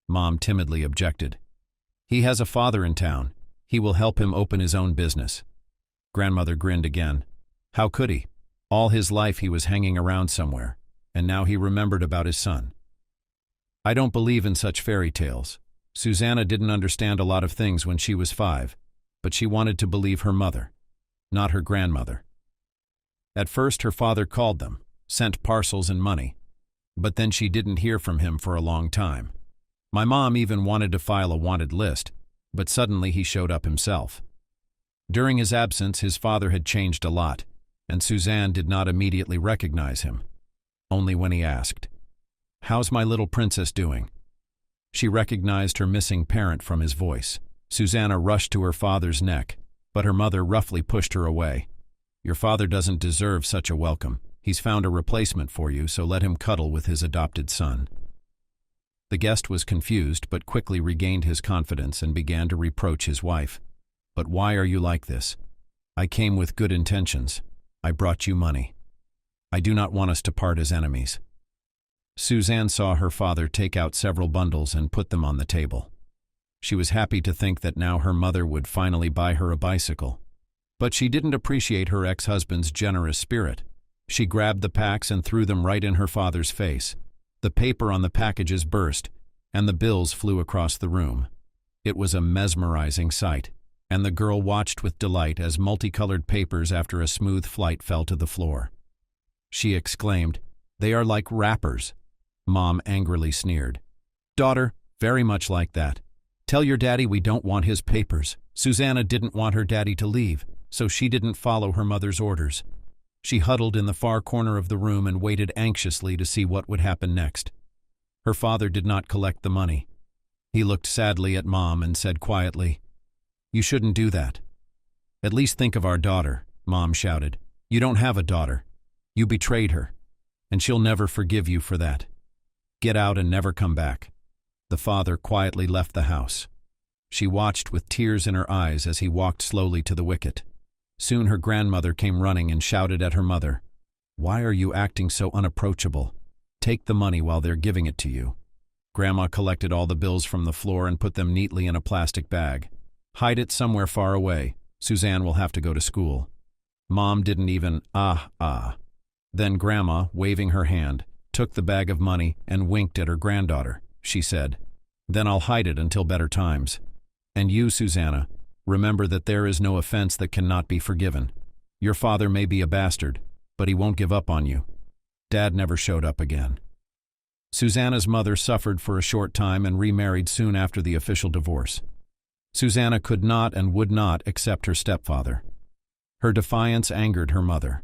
Mom timidly objected. "He has a father in town. He will help him open his own business." Grandmother grinned again. How could he? All his life he was hanging around somewhere, and now he remembered about his son. "I don't believe in such fairy tales. Susanna didn't understand a lot of things when she was 5, but she wanted to believe her mother, not her grandmother. At first her father called them, sent parcels and money, but then she didn't hear from him for a long time. My mom even wanted to file a wanted list, but suddenly he showed up himself. During his absence, his father had changed a lot, and Suzanne did not immediately recognize him, only when he asked, "How's my little princess doing?" She recognized her missing parent from his voice. Susanna rushed to her father's neck, but her mother roughly pushed her away. "Your father doesn't deserve such a welcome. He's found a replacement for you, so let him cuddle with his adopted son." The guest was confused, but quickly regained his confidence and began to reproach his wife. "But why are you like this? I came with good intentions. I brought you money. I do not want us to part as enemies." Suzanne saw her father take out several bundles and put them on the table. She was happy to think that now her mother would finally buy her a bicycle. But she didn't appreciate her ex-husband's generous spirit. She grabbed the packs and threw them right in her father's face. The paper on the packages burst, and the bills flew across the room. It was a mesmerizing sight, and the girl watched with delight as multicolored papers after a smooth flight fell to the floor. She exclaimed, "They are like wrappers." Mom angrily sneered. "Daughter, very much like that. Tell your daddy we don't want his papers." Susanna didn't want her daddy to leave, so she didn't follow her mother's orders. She huddled in the far corner of the room and waited anxiously to see what would happen next. Her father did not collect the money. He looked sadly at Mom and said quietly, "You shouldn't do that." "At least think of our daughter," Mom shouted. "You don't have a daughter. You betrayed her, and she'll never forgive you for that. Get out and never come back." The father quietly left the house. She watched with tears in her eyes as he walked slowly to the wicket. Soon her grandmother came running and shouted at her mother, "Why are you acting so unapproachable? Take the money while they're giving it to you." Grandma collected all the bills from the floor and put them neatly in a plastic bag. "Hide it somewhere far away. Suzanne will have to go to school." Mom didn't even ah. Then Grandma, waving her hand, took the bag of money and winked at her granddaughter. She said, "Then I'll hide it until better times. And you, Susanna, remember that there is no offense that cannot be forgiven. Your father may be a bastard, but he won't give up on you." Dad never showed up again. Susanna's mother suffered for a short time and remarried soon after the official divorce. Susanna could not and would not accept her stepfather. Her defiance angered her mother.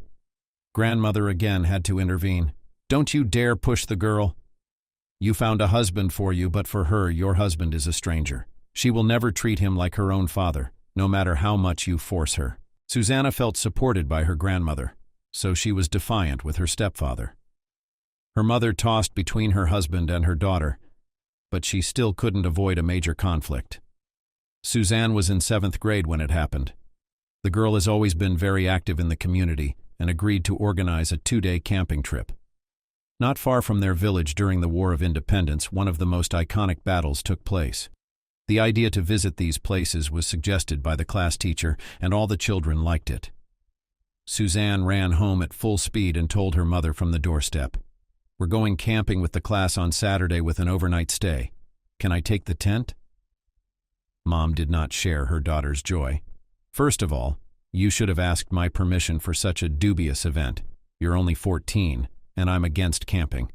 Grandmother again had to intervene. "Don't you dare push the girl. You found a husband for you, but for her, your husband is a stranger. She will never treat him like her own father, no matter how much you force her." Susanna felt supported by her grandmother. so she was defiant with her stepfather. Her mother tossed between her husband and her daughter, but she still couldn't avoid a major conflict. Suzanne was in 7th grade when it happened. The girl has always been very active in the community and agreed to organize a 2-day camping trip. Not far from their village during the War of Independence, one of the most iconic battles took place. The idea to visit these places was suggested by the class teacher, and all the children liked it. Suzanne ran home at full speed and told her mother from the doorstep, "We're going camping with the class on Saturday with an overnight stay. Can I take the tent?" Mom did not share her daughter's joy. "First of all, you should have asked my permission for such a dubious event. You're only 14, and I'm against camping.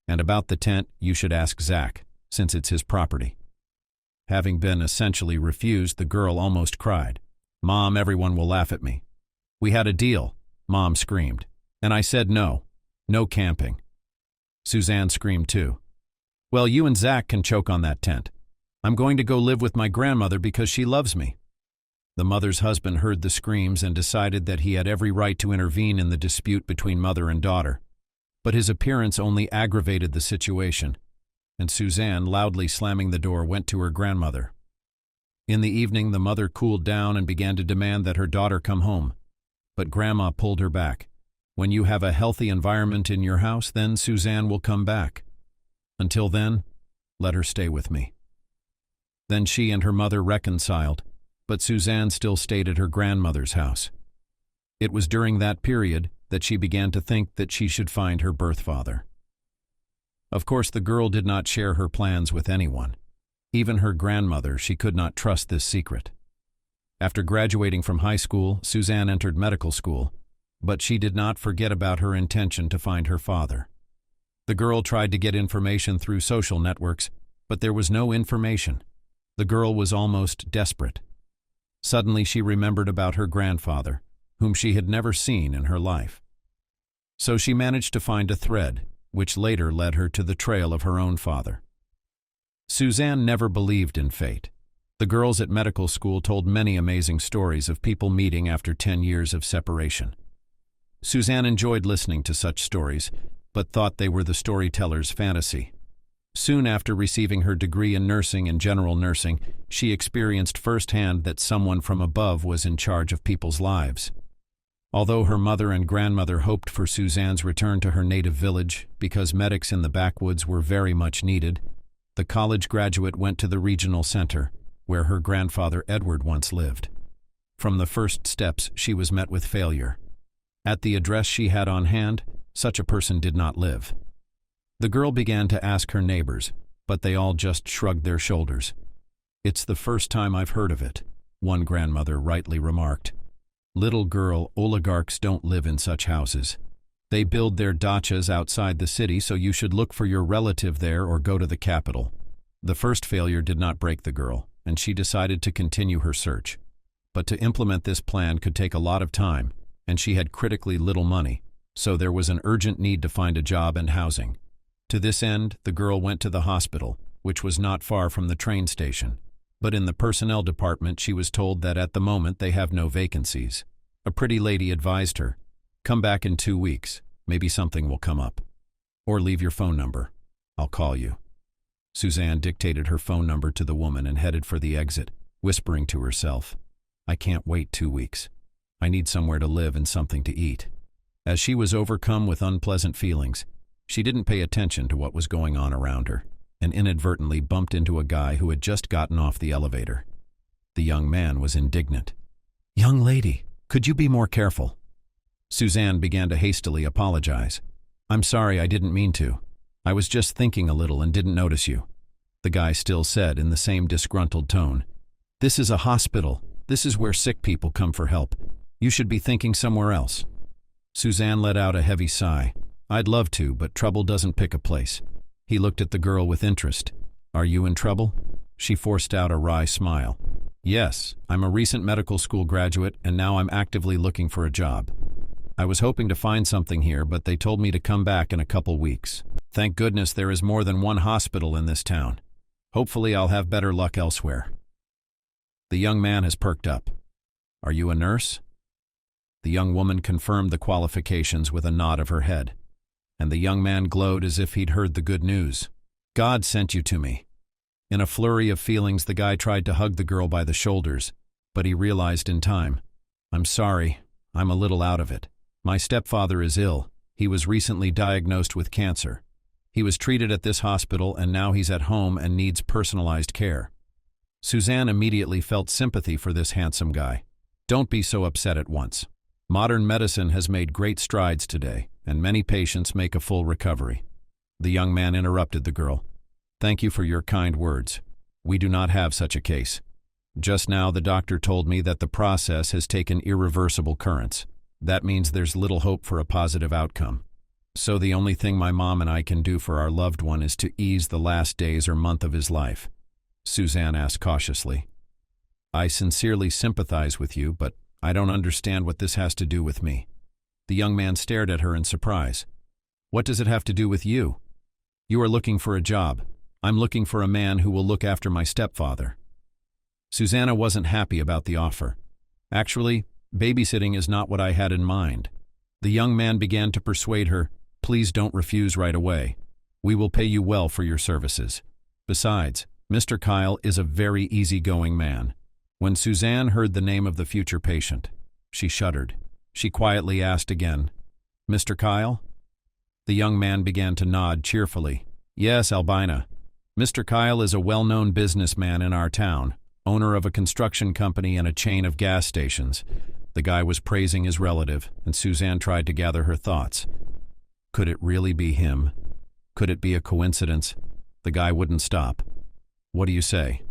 And about the tent, you should ask Zach, since it's his property." Having been essentially refused, the girl almost cried. "Mom, everyone will laugh at me." "We had a deal," Mom screamed, "and I said no. No camping." Suzanne screamed too. "Well, you and Zach can choke on that tent. I'm going to go live with my grandmother because she loves me." The mother's husband heard the screams and decided that he had every right to intervene in the dispute between mother and daughter. But his appearance only aggravated the situation, and Suzanne, loudly slamming the door, went to her grandmother. In the evening, the mother cooled down and began to demand that her daughter come home. But Grandma pulled her back. "When you have a healthy environment in your house, then Suzanne will come back. Until then, let her stay with me." Then she and her mother reconciled, but Suzanne still stayed at her grandmother's house. It was during that period that she began to think that she should find her birth father. Of course, the girl did not share her plans with anyone. Even her grandmother, she could not trust this secret. After graduating from high school, Suzanne entered medical school, but she did not forget about her intention to find her father. The girl tried to get information through social networks, but there was no information. The girl was almost desperate. Suddenly she remembered about her grandfather, whom she had never seen in her life. So she managed to find a thread, which later led her to the trail of her own father. Suzanne never believed in fate. The girls at medical school told many amazing stories of people meeting after 10 years of separation. Suzanne enjoyed listening to such stories, but thought they were the storyteller's fantasy. Soon after receiving her degree in nursing and general nursing, she experienced firsthand that someone from above was in charge of people's lives. Although her mother and grandmother hoped for Suzanne's return to her native village because medics in the backwoods were very much needed, the college graduate went to the regional center, where her grandfather Edward once lived. From the first steps, she was met with failure. At the address she had on hand, such a person did not live. The girl began to ask her neighbors, but they all just shrugged their shoulders. "It's the first time I've heard of it," one grandmother rightly remarked. "Little girl, oligarchs don't live in such houses. They build their dachas outside the city, so you should look for your relative there or go to the capital." The first failure did not break the girl, and she decided to continue her search. But to implement this plan could take a lot of time, and she had critically little money, so there was an urgent need to find a job and housing. To this end, the girl went to the hospital, which was not far from the train station. But in the personnel department, she was told that at the moment they have no vacancies. A pretty lady advised her, "Come back in 2 weeks, maybe something will come up. Or leave your phone number. I'll call you." Suzanne dictated her phone number to the woman and headed for the exit, whispering to herself, "I can't wait 2 weeks. I need somewhere to live and something to eat." As she was overcome with unpleasant feelings, she didn't pay attention to what was going on around her, and inadvertently bumped into a guy who had just gotten off the elevator. The young man was indignant. "Young lady, could you be more careful?" Suzanne began to hastily apologize. "I'm sorry, I didn't mean to. I was just thinking a little and didn't notice you." The guy still said in the same disgruntled tone, "This is a hospital. This is where sick people come for help. You should be thinking somewhere else." Suzanne let out a heavy sigh. "I'd love to, but trouble doesn't pick a place." He looked at the girl with interest. "Are you in trouble?" She forced out a wry smile. "Yes, I'm a recent medical school graduate, and now I'm actively looking for a job. I was hoping to find something here, but they told me to come back in a couple weeks. Thank goodness there is more than one hospital in this town. Hopefully I'll have better luck elsewhere." The young man has perked up. "Are you a nurse?" The young woman confirmed the qualifications with a nod of her head, and the young man glowed as if he'd heard the good news. God sent you to me. In a flurry of feelings, the guy tried to hug the girl by the shoulders, but he realized in time, I'm sorry, I'm a little out of it. My stepfather is ill. He was recently diagnosed with cancer. He was treated at this hospital and now he's at home and needs personalized care. Suzanne immediately felt sympathy for this handsome guy. Don't be so upset at once. Modern medicine has made great strides today, and many patients make a full recovery. The young man interrupted the girl. Thank you for your kind words. We do not have such a case. Just now the doctor told me that the process has taken irreversible currents. That means there's little hope for a positive outcome. So the only thing my mom and I can do for our loved one is to ease the last days or month of his life. Suzanne asked cautiously. I sincerely sympathize with you, but I don't understand what this has to do with me. The young man stared at her in surprise. What does it have to do with you? You are looking for a job. I'm looking for a man who will look after my stepfather. Susanna wasn't happy about the offer. Actually, babysitting is not what I had in mind. The young man began to persuade her, please don't refuse right away. We will pay you well for your services. Besides, Mr. Kyle is a very easygoing man. When Suzanne heard the name of the future patient, she shuddered. She quietly asked again, Mr. Kyle? The young man began to nod cheerfully. Yes, Albina. Mr. Kyle is a well-known businessman in our town, owner of a construction company and a chain of gas stations. The guy was praising his relative, and Suzanne tried to gather her thoughts. Could it really be him? Could it be a coincidence? The guy wouldn't stop. What do you say?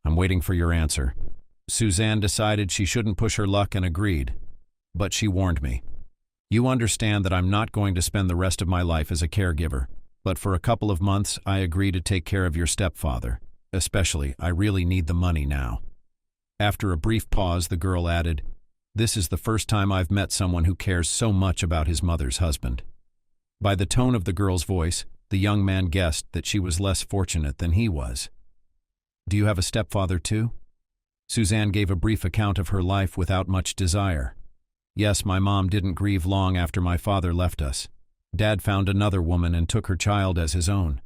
I'm waiting for your answer. Suzanne decided she shouldn't push her luck and agreed. But she warned me. You understand that I'm not going to spend the rest of my life as a caregiver, but for a couple of months I agree to take care of your stepfather. Especially, I really need the money now. After a brief pause, the girl added, This is the first time I've met someone who cares so much about his mother's husband. By the tone of the girl's voice, the young man guessed that she was less fortunate than he was. Do you have a stepfather too? Suzanne gave a brief account of her life without much desire. Yes, my mom didn't grieve long after my father left us. Dad found another woman and took her child as his own.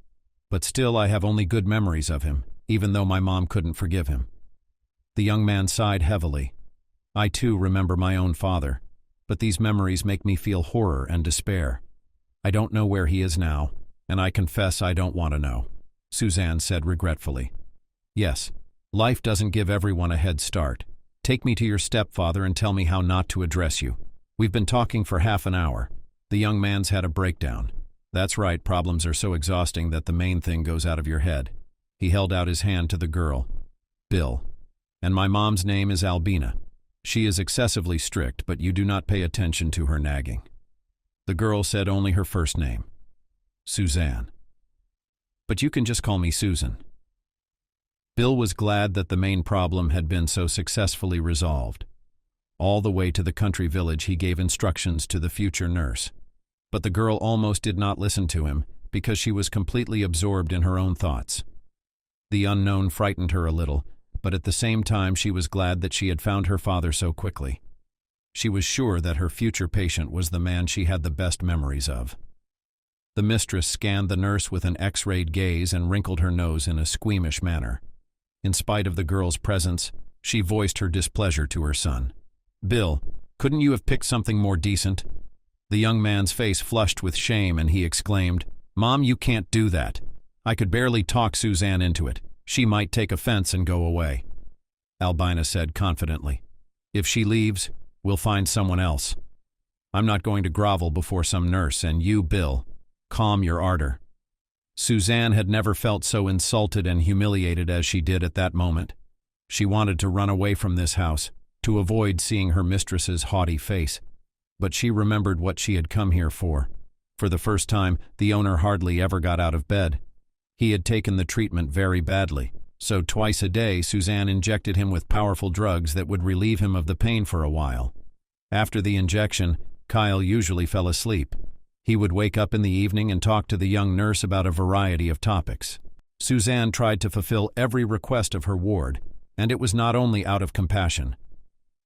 But still I have only good memories of him, even though my mom couldn't forgive him. The young man sighed heavily. I too remember my own father, but these memories make me feel horror and despair. I don't know where he is now, and I confess I don't want to know, Suzanne said regretfully. Yes, life doesn't give everyone a head start. Take me to your stepfather and tell me how not to address you. We've been talking for half an hour. The young man's had a breakdown. That's right, problems are so exhausting that the main thing goes out of your head. He held out his hand to the girl. Bill. And my mom's name is Albina. She is excessively strict, but you do not pay attention to her nagging. The girl said only her first name. Suzanne. But you can just call me Susan. Bill was glad that the main problem had been so successfully resolved. All the way to the country village he gave instructions to the future nurse. But the girl almost did not listen to him because she was completely absorbed in her own thoughts. The unknown frightened her a little, but at the same time she was glad that she had found her father so quickly. She was sure that her future patient was the man she had the best memories of. The mistress scanned the nurse with an X-rayed gaze and wrinkled her nose in a squeamish manner. In spite of the girl's presence, she voiced her displeasure to her son. Bill, couldn't you have picked something more decent? The young man's face flushed with shame and he exclaimed, Mom, you can't do that. I could barely talk Suzanne into it. She might take offense and go away. Albina said confidently. If she leaves, we'll find someone else. I'm not going to grovel before some nurse, and you, Bill, calm your ardor. Suzanne had never felt so insulted and humiliated as she did at that moment. She wanted to run away from this house, to avoid seeing her mistress's haughty face. But she remembered what she had come here for. For the first time, the owner hardly ever got out of bed. He had taken the treatment very badly, so twice a day Suzanne injected him with powerful drugs that would relieve him of the pain for a while. After the injection, Kyle usually fell asleep. He would wake up in the evening and talk to the young nurse about a variety of topics. Suzanne tried to fulfill every request of her ward, and it was not only out of compassion.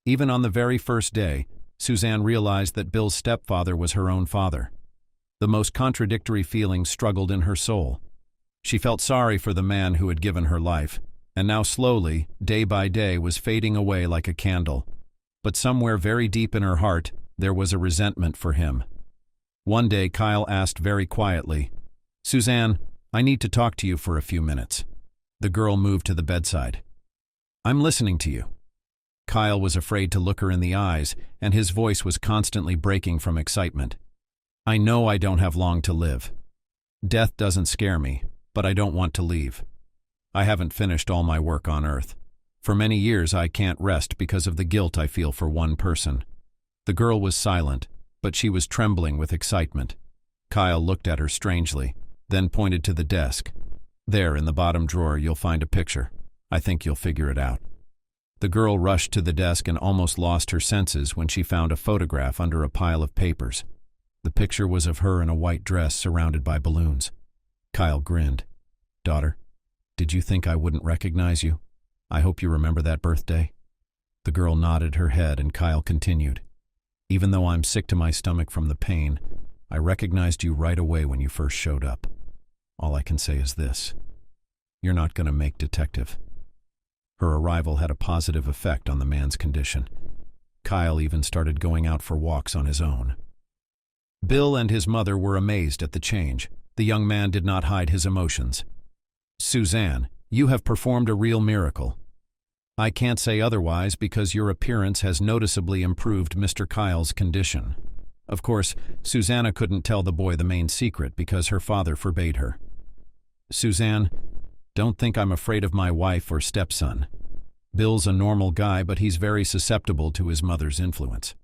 Even on the very first day, Suzanne realized that Bill's stepfather was her own father. The most contradictory feelings struggled in her soul. She felt sorry for the man who had given her life, and now slowly, day by day, was fading away like a candle. But somewhere very deep in her heart, there was a resentment for him. One day, Kyle asked very quietly, "Suzanne, I need to talk to you for a few minutes." The girl moved to the bedside. "I'm listening to you." Kyle was afraid to look her in the eyes, and his voice was constantly breaking from excitement. "I know I don't have long to live. Death doesn't scare me, but I don't want to leave. I haven't finished all my work on Earth. For many years I can't rest because of the guilt I feel for one person." The girl was silent, but she was trembling with excitement. Kyle looked at her strangely, then pointed to the desk. "There, in the bottom drawer, you'll find a picture. I think you'll figure it out." The girl rushed to the desk and almost lost her senses when she found a photograph under a pile of papers. The picture was of her in a white dress surrounded by balloons. Kyle grinned. "Daughter, did you think I wouldn't recognize you? I hope you remember that birthday." The girl nodded her head and Kyle continued. "Even though I'm sick to my stomach from the pain, I recognized you right away when you first showed up. All I can say is this: you're not going to make detective." Her arrival had a positive effect on the man's condition. Kyle even started going out for walks on his own. Bill and his mother were amazed at the change. The young man did not hide his emotions. "Suzanne, you have performed a real miracle. I can't say otherwise because your appearance has noticeably improved Mr. Kyle's condition." Of course, Susanna couldn't tell the boy the main secret because her father forbade her. "Suzanne, don't think I'm afraid of my wife or stepson. Bill's a normal guy, but he's very susceptible to his mother's influence.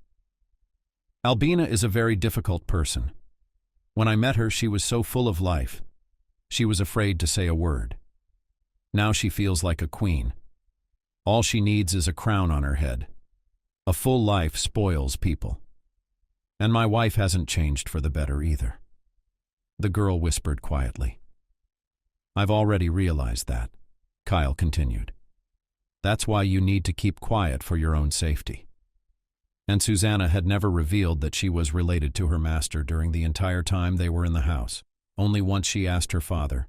Albina is a very difficult person. When I met her, she was so full of life. She was afraid to say a word. Now she feels like a queen. All she needs is a crown on her head. A full life spoils people. And my wife hasn't changed for the better either." The girl whispered quietly. "I've already realized that," Kyle continued. "That's why you need to keep quiet for your own safety." And Susanna had never revealed that she was related to her master during the entire time they were in the house. Only once she asked her father,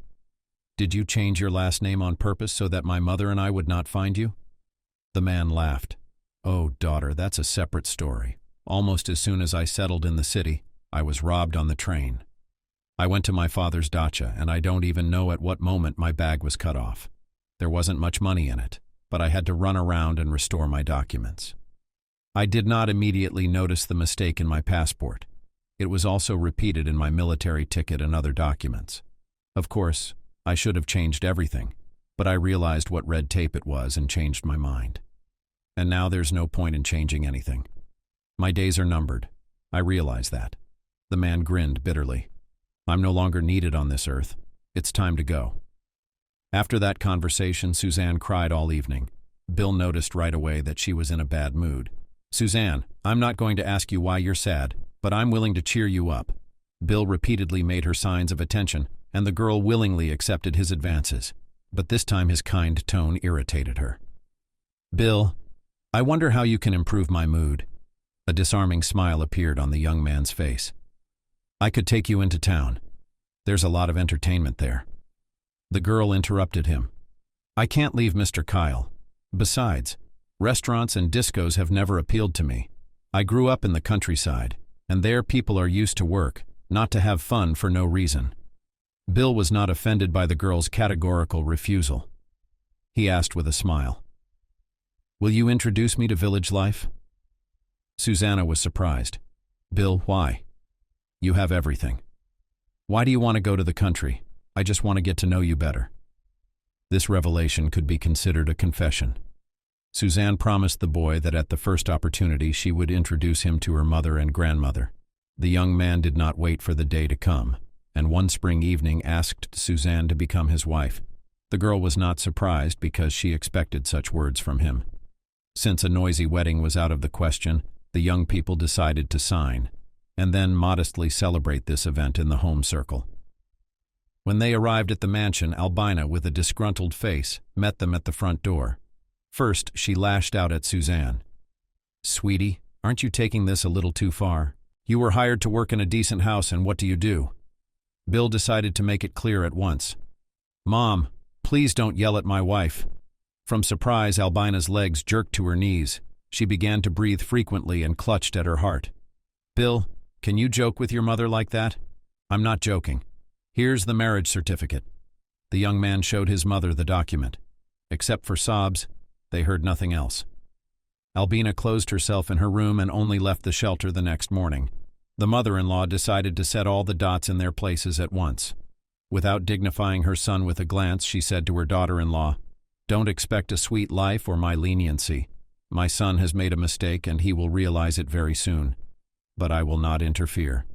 "Did you change your last name on purpose so that my mother and I would not find you?" The man laughed. "Oh, daughter, that's a separate story. Almost as soon as I settled in the city, I was robbed on the train. I went to my father's dacha, and I don't even know at what moment my bag was cut off. There wasn't much money in it, but I had to run around and restore my documents. I did not immediately notice the mistake in my passport. It was also repeated in my military ticket and other documents. Of course, I should have changed everything, but I realized what red tape it was and changed my mind. And now there's no point in changing anything. My days are numbered. I realize that." The man grinned bitterly. "I'm no longer needed on this earth. It's time to go." After that conversation, Suzanne cried all evening. Bill noticed right away that she was in a bad mood. "Suzanne, I'm not going to ask you why you're sad, but I'm willing to cheer you up." Bill repeatedly made her signs of attention, and the girl willingly accepted his advances. But this time his kind tone irritated her. "Bill, I wonder how you can improve my mood." A disarming smile appeared on the young man's face. "I could take you into town. There's a lot of entertainment there." The girl interrupted him. "I can't leave Mr. Kyle. Besides, restaurants and discos have never appealed to me. I grew up in the countryside, and there people are used to work, not to have fun for no reason." Bill was not offended by the girl's categorical refusal. He asked with a smile, "Will you introduce me to village life?" Susanna was surprised. "Bill, why? You have everything. Why do you want to go to the country? I just want to get to know you better." This revelation could be considered a confession. Suzanne promised the boy that at the first opportunity she would introduce him to her mother and grandmother. The young man did not wait for the day to come, and one spring evening asked Suzanne to become his wife. The girl was not surprised because she expected such words from him. Since a noisy wedding was out of the question, the young people decided to sign, and then modestly celebrate this event in the home circle. When they arrived at the mansion, Albina, with a disgruntled face, met them at the front door. First, she lashed out at Suzanne. "Sweetie, Aren't you taking this a little too far? You were hired to work in a decent house, and what do? Bill decided to make it clear at once. Mom, please don't yell at my wife. From surprise, Albina's legs jerked to her knees. She began to breathe frequently and clutched at her heart. Bill, can you joke with your mother like that? I'm not joking. Here's the marriage certificate. The young man showed his mother the document. Except for sobs, they heard nothing else. Albina closed herself in her room and only left the shelter the next morning. The mother-in-law decided to set all the dots in their places at once. Without dignifying her son with a glance, she said to her daughter-in-law, "Don't expect a sweet life or my leniency. My son has made a mistake and he will realize it very soon. But I will not interfere."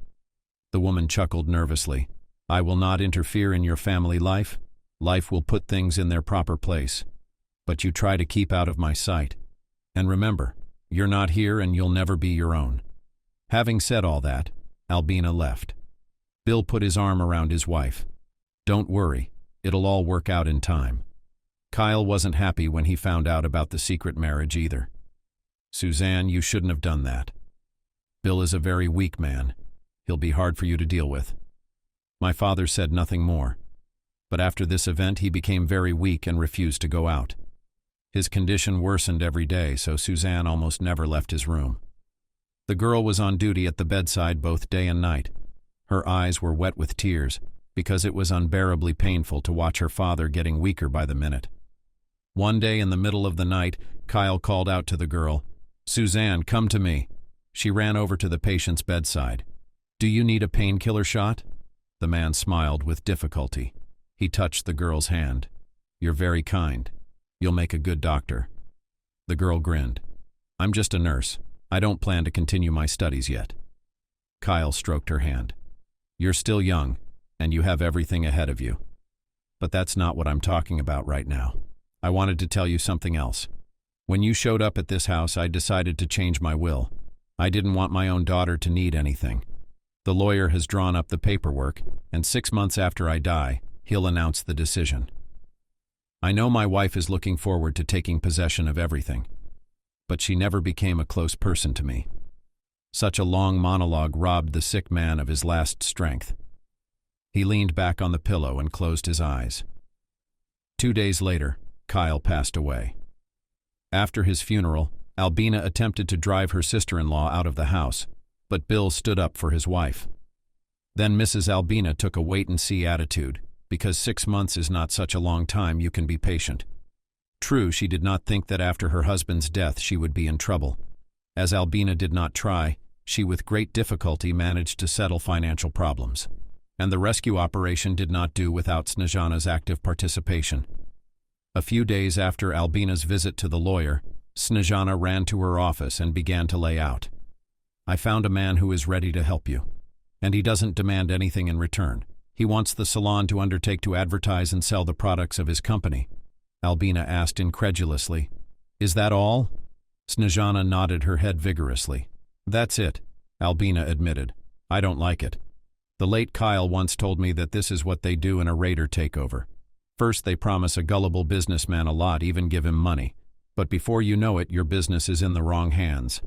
The woman chuckled nervously. "I will not interfere in your family life. Life will put things in their proper place. But you try to keep out of my sight. And remember, you're not here and you'll never be your own." Having said all that, Albina left. Bill put his arm around his wife. "Don't worry, it'll all work out in time." Kyle wasn't happy when he found out about the secret marriage either. "Suzanne, you shouldn't have done that. Bill is a very weak man. He'll be hard for you to deal with." My father said nothing more. But after this event, he became very weak and refused to go out. His condition worsened every day, so Suzanne almost never left his room. The girl was on duty at the bedside both day and night. Her eyes were wet with tears, because it was unbearably painful to watch her father getting weaker by the minute. One day in the middle of the night, Kyle called out to the girl, "Suzanne, come to me." She ran over to the patient's bedside. "Do you need a painkiller shot?" The man smiled with difficulty. He touched the girl's hand. "You're very kind. You'll make a good doctor." The girl grinned. "I'm just a nurse. I don't plan to continue my studies yet." Kyle stroked her hand. "You're still young, and you have everything ahead of you. But that's not what I'm talking about right now. I wanted to tell you something else. When you showed up at this house, I decided to change my will. I didn't want my own daughter to need anything. The lawyer has drawn up the paperwork, and 6 months after I die, he'll announce the decision. I know my wife is looking forward to taking possession of everything, but she never became a close person to me." Such a long monologue robbed the sick man of his last strength. He leaned back on the pillow and closed his eyes. 2 days later, Kyle passed away. After his funeral, Albina attempted to drive her sister-in-law out of the house, but Bill stood up for his wife. Then Mrs. Albina took a wait-and-see attitude. Because 6 months is not such a long time, you can be patient. True, she did not think that after her husband's death she would be in trouble. As Albina did not try, she with great difficulty managed to settle financial problems. And the rescue operation did not do without Snezhana's active participation. A few days after Albina's visit to the lawyer, Snezhana ran to her office and began to lay out. "I found a man who is ready to help you. And he doesn't demand anything in return. He wants the salon to undertake to advertise and sell the products of his company." Albina asked incredulously, "Is that all?" Snezhana nodded her head vigorously. "That's it," Albina admitted. "I don't like it. The late Kyle once told me that this is what they do in a raider takeover. First they promise a gullible businessman a lot, even give him money. But before you know it, your business is in the wrong hands."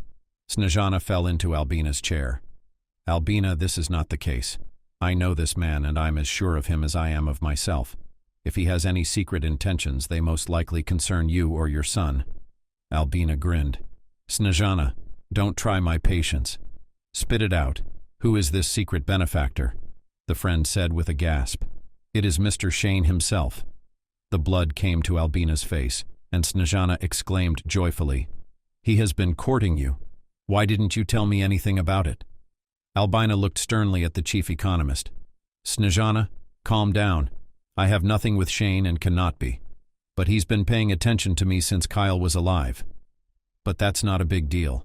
Snezhana fell into Albina's chair. "Albina, this is not the case. I know this man, and I'm as sure of him as I am of myself. If he has any secret intentions, they most likely concern you or your son." Albina grinned. "Snezhana, don't try my patience. Spit it out. Who is this secret benefactor?" The friend said with a gasp. "It is Mr. Shane himself." The blood came to Albina's face, and Snezhana exclaimed joyfully, "He has been courting you. Why didn't you tell me anything about it?" Albina looked sternly at the chief economist. "Snezhana, calm down. I have nothing with Shane and cannot be. But he's been paying attention to me since Kyle was alive. But that's not a big deal.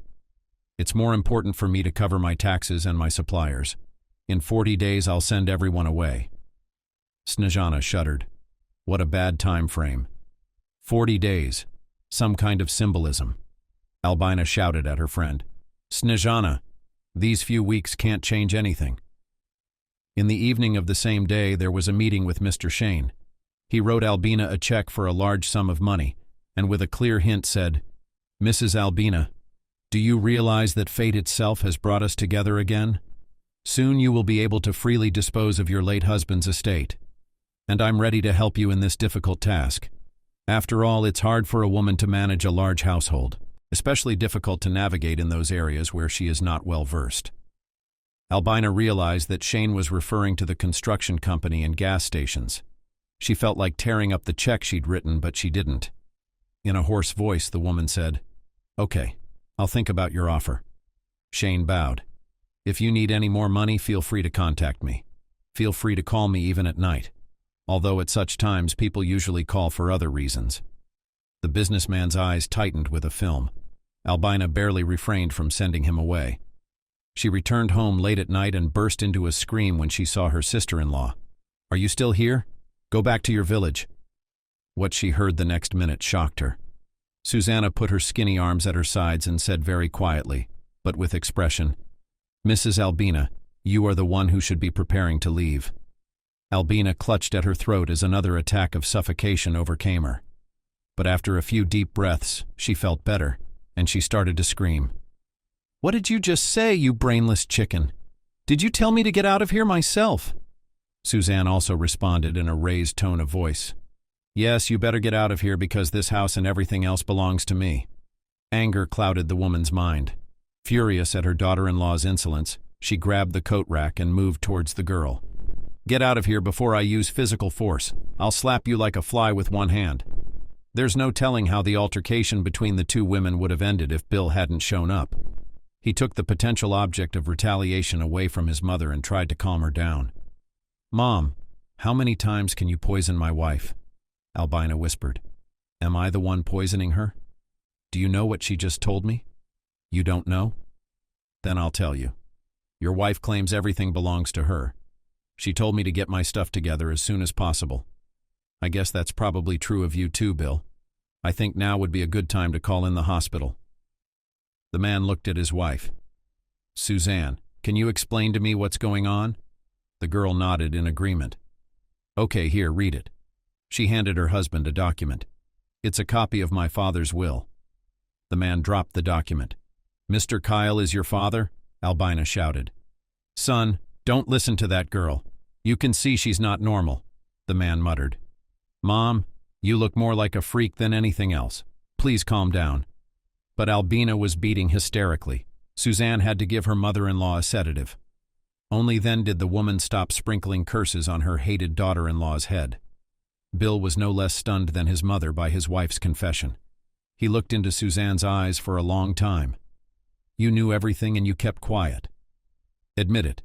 It's more important for me to cover my taxes and my suppliers. In 40 days I'll send everyone away." Snezhana shuddered. What a bad time frame. 40 days. Some kind of symbolism. Albina shouted at her friend. "Snezhana, these few weeks can't change anything." In the evening of the same day, there was a meeting with Mr. Shane. He wrote Albina a check for a large sum of money, and with a clear hint said, "Mrs. Albina, Do you realize that fate itself has brought us together again? Soon you will be able to freely dispose of your late husband's estate. And I'm ready to help you in this difficult task. After all, it's hard for a woman to manage a large household, especially difficult to navigate in those areas where she is not well versed. Albina realized that Shane was referring to the construction company and gas stations. She felt like tearing up the check she'd written, but she didn't. In a hoarse voice, the woman said, "Okay, I'll think about your offer." Shane bowed. "If you need any more money, feel free to contact me. Feel free to call me even at night, although at such times people usually call for other reasons." The businessman's eyes tightened with a film. Albina barely refrained from sending him away. She returned home late at night and burst into a scream when she saw her sister-in-law. "Are you still here? Go back to your village." What she heard the next minute shocked her. Susanna put her skinny arms at her sides and said very quietly, but with expression, "Mrs. Albina, you are the one who should be preparing to leave." Albina clutched at her throat as another attack of suffocation overcame her. But after a few deep breaths, she felt better, and she started to scream. "What did you just say, you brainless chicken? Did you tell me to get out of here myself?" Suzanne also responded in a raised tone of voice. "Yes, you better get out of here because this house and everything else belongs to me." Anger clouded the woman's mind. Furious at her daughter-in-law's insolence, she grabbed the coat rack and moved towards the girl. "Get out of here before I use physical force. I'll slap you like a fly with one hand." There's no telling how the altercation between the two women would have ended if Bill hadn't shown up. He took the potential object of retaliation away from his mother and tried to calm her down. "Mom, how many times can you poison my wife?" Albina whispered. "Am I the one poisoning her? Do you know what she just told me? You don't know? Then I'll tell you. Your wife claims everything belongs to her. She told me to get my stuff together as soon as possible. I guess that's probably true of you too, Bill. I think now would be a good time to call in the hospital." The man looked at his wife. "Suzanne, can you explain to me what's going on?" The girl nodded in agreement. "Okay, here, read it." She handed her husband a document. "It's a copy of my father's will." The man dropped the document. "Mr. Kyle is your father?" Albina shouted. "Son, don't listen to that girl. You can see she's not normal," the man muttered. "Mom, you look more like a freak than anything else. Please calm down." But Albina was beating hysterically. Suzanne had to give her mother-in-law a sedative. Only then did the woman stop sprinkling curses on her hated daughter-in-law's head. Bill was no less stunned than his mother by his wife's confession. He looked into Suzanne's eyes for a long time. "You knew everything and you kept quiet. Admit it.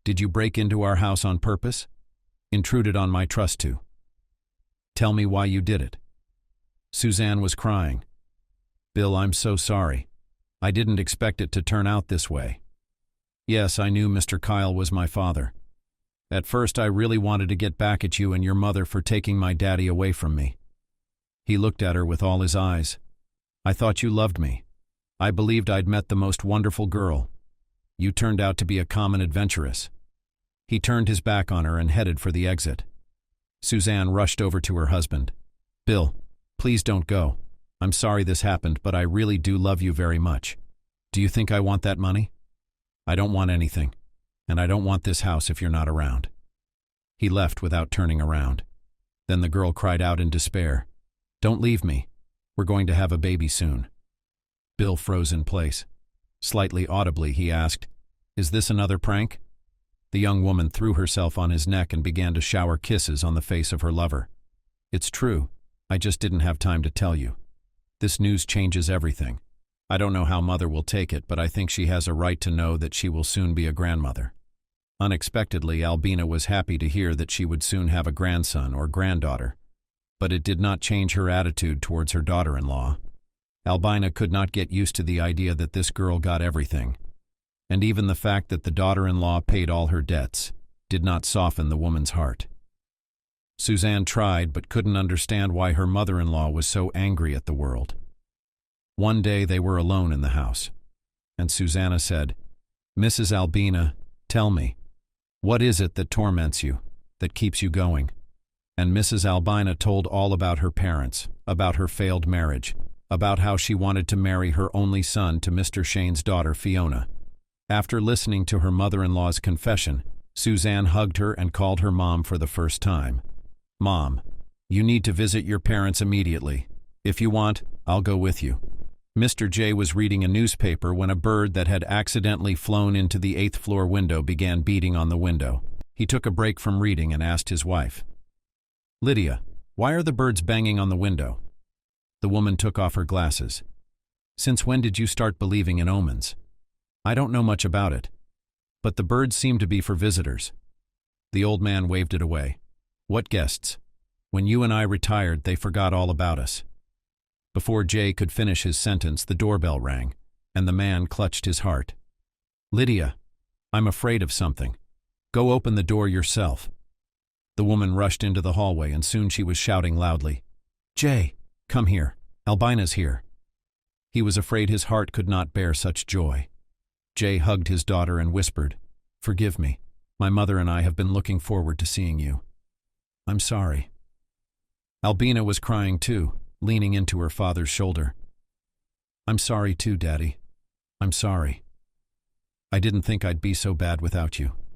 Did you break into our house on purpose? Intruded on my trust too? Tell me why you did it." Suzanne was crying. "Bill, I'm so sorry. I didn't expect it to turn out this way. Yes, I knew Mr. Kyle was my father. At first I really wanted to get back at you and your mother for taking my daddy away from me." He looked at her with all his eyes. "I thought you loved me. I believed I'd met the most wonderful girl. You turned out to be a common adventuress." He turned his back on her and headed for the exit. Suzanne rushed over to her husband. "Bill, please don't go. I'm sorry this happened, but I really do love you very much. Do you think I want that money? I don't want anything, and I don't want this house if you're not around." He left without turning around. Then the girl cried out in despair, "Don't leave me. We're going to have a baby soon." Bill froze in place. Slightly audibly, he asked, "Is this another prank?" The young woman threw herself on his neck and began to shower kisses on the face of her lover. "It's true. I just didn't have time to tell you. This news changes everything. I don't know how Mother will take it, but I think she has a right to know that she will soon be a grandmother." Unexpectedly, Albina was happy to hear that she would soon have a grandson or granddaughter, but it did not change her attitude towards her daughter-in-law. Albina could not get used to the idea that this girl got everything, and even the fact that the daughter-in-law paid all her debts did not soften the woman's heart. Suzanne tried but couldn't understand why her mother-in-law was so angry at the world. One day they were alone in the house, and Susanna said, "Mrs. Albina, tell me, what is it that torments you, that keeps you going?" And Mrs. Albina told all about her parents, about her failed marriage, about how she wanted to marry her only son to Mr. Shane's daughter Fiona. After listening to her mother-in-law's confession, Suzanne hugged her and called her mom for the first time. "Mom, you need to visit your parents immediately. If you want, I'll go with you." Mr. J was reading a newspaper when a bird that had accidentally flown into the 8th floor window began beating on the window. He took a break from reading and asked his wife, "Lydia, why are the birds banging on the window?" The woman took off her glasses. "Since when did you start believing in omens?" "I don't know much about it, but the birds seem to be for visitors." The old man waved it away. "What guests? When you and I retired, they forgot all about us." Before Jay could finish his sentence, the doorbell rang, and the man clutched his heart. "Lydia, I'm afraid of something. Go open the door yourself." The woman rushed into the hallway, and soon she was shouting loudly, "Jay, come here. Albina's here." He was afraid his heart could not bear such joy. Jay hugged his daughter and whispered, "Forgive me. My mother and I have been looking forward to seeing you." "I'm sorry." Albina was crying too, leaning into her father's shoulder. "I'm sorry too, Daddy. I'm sorry. I didn't think I'd be so bad without you."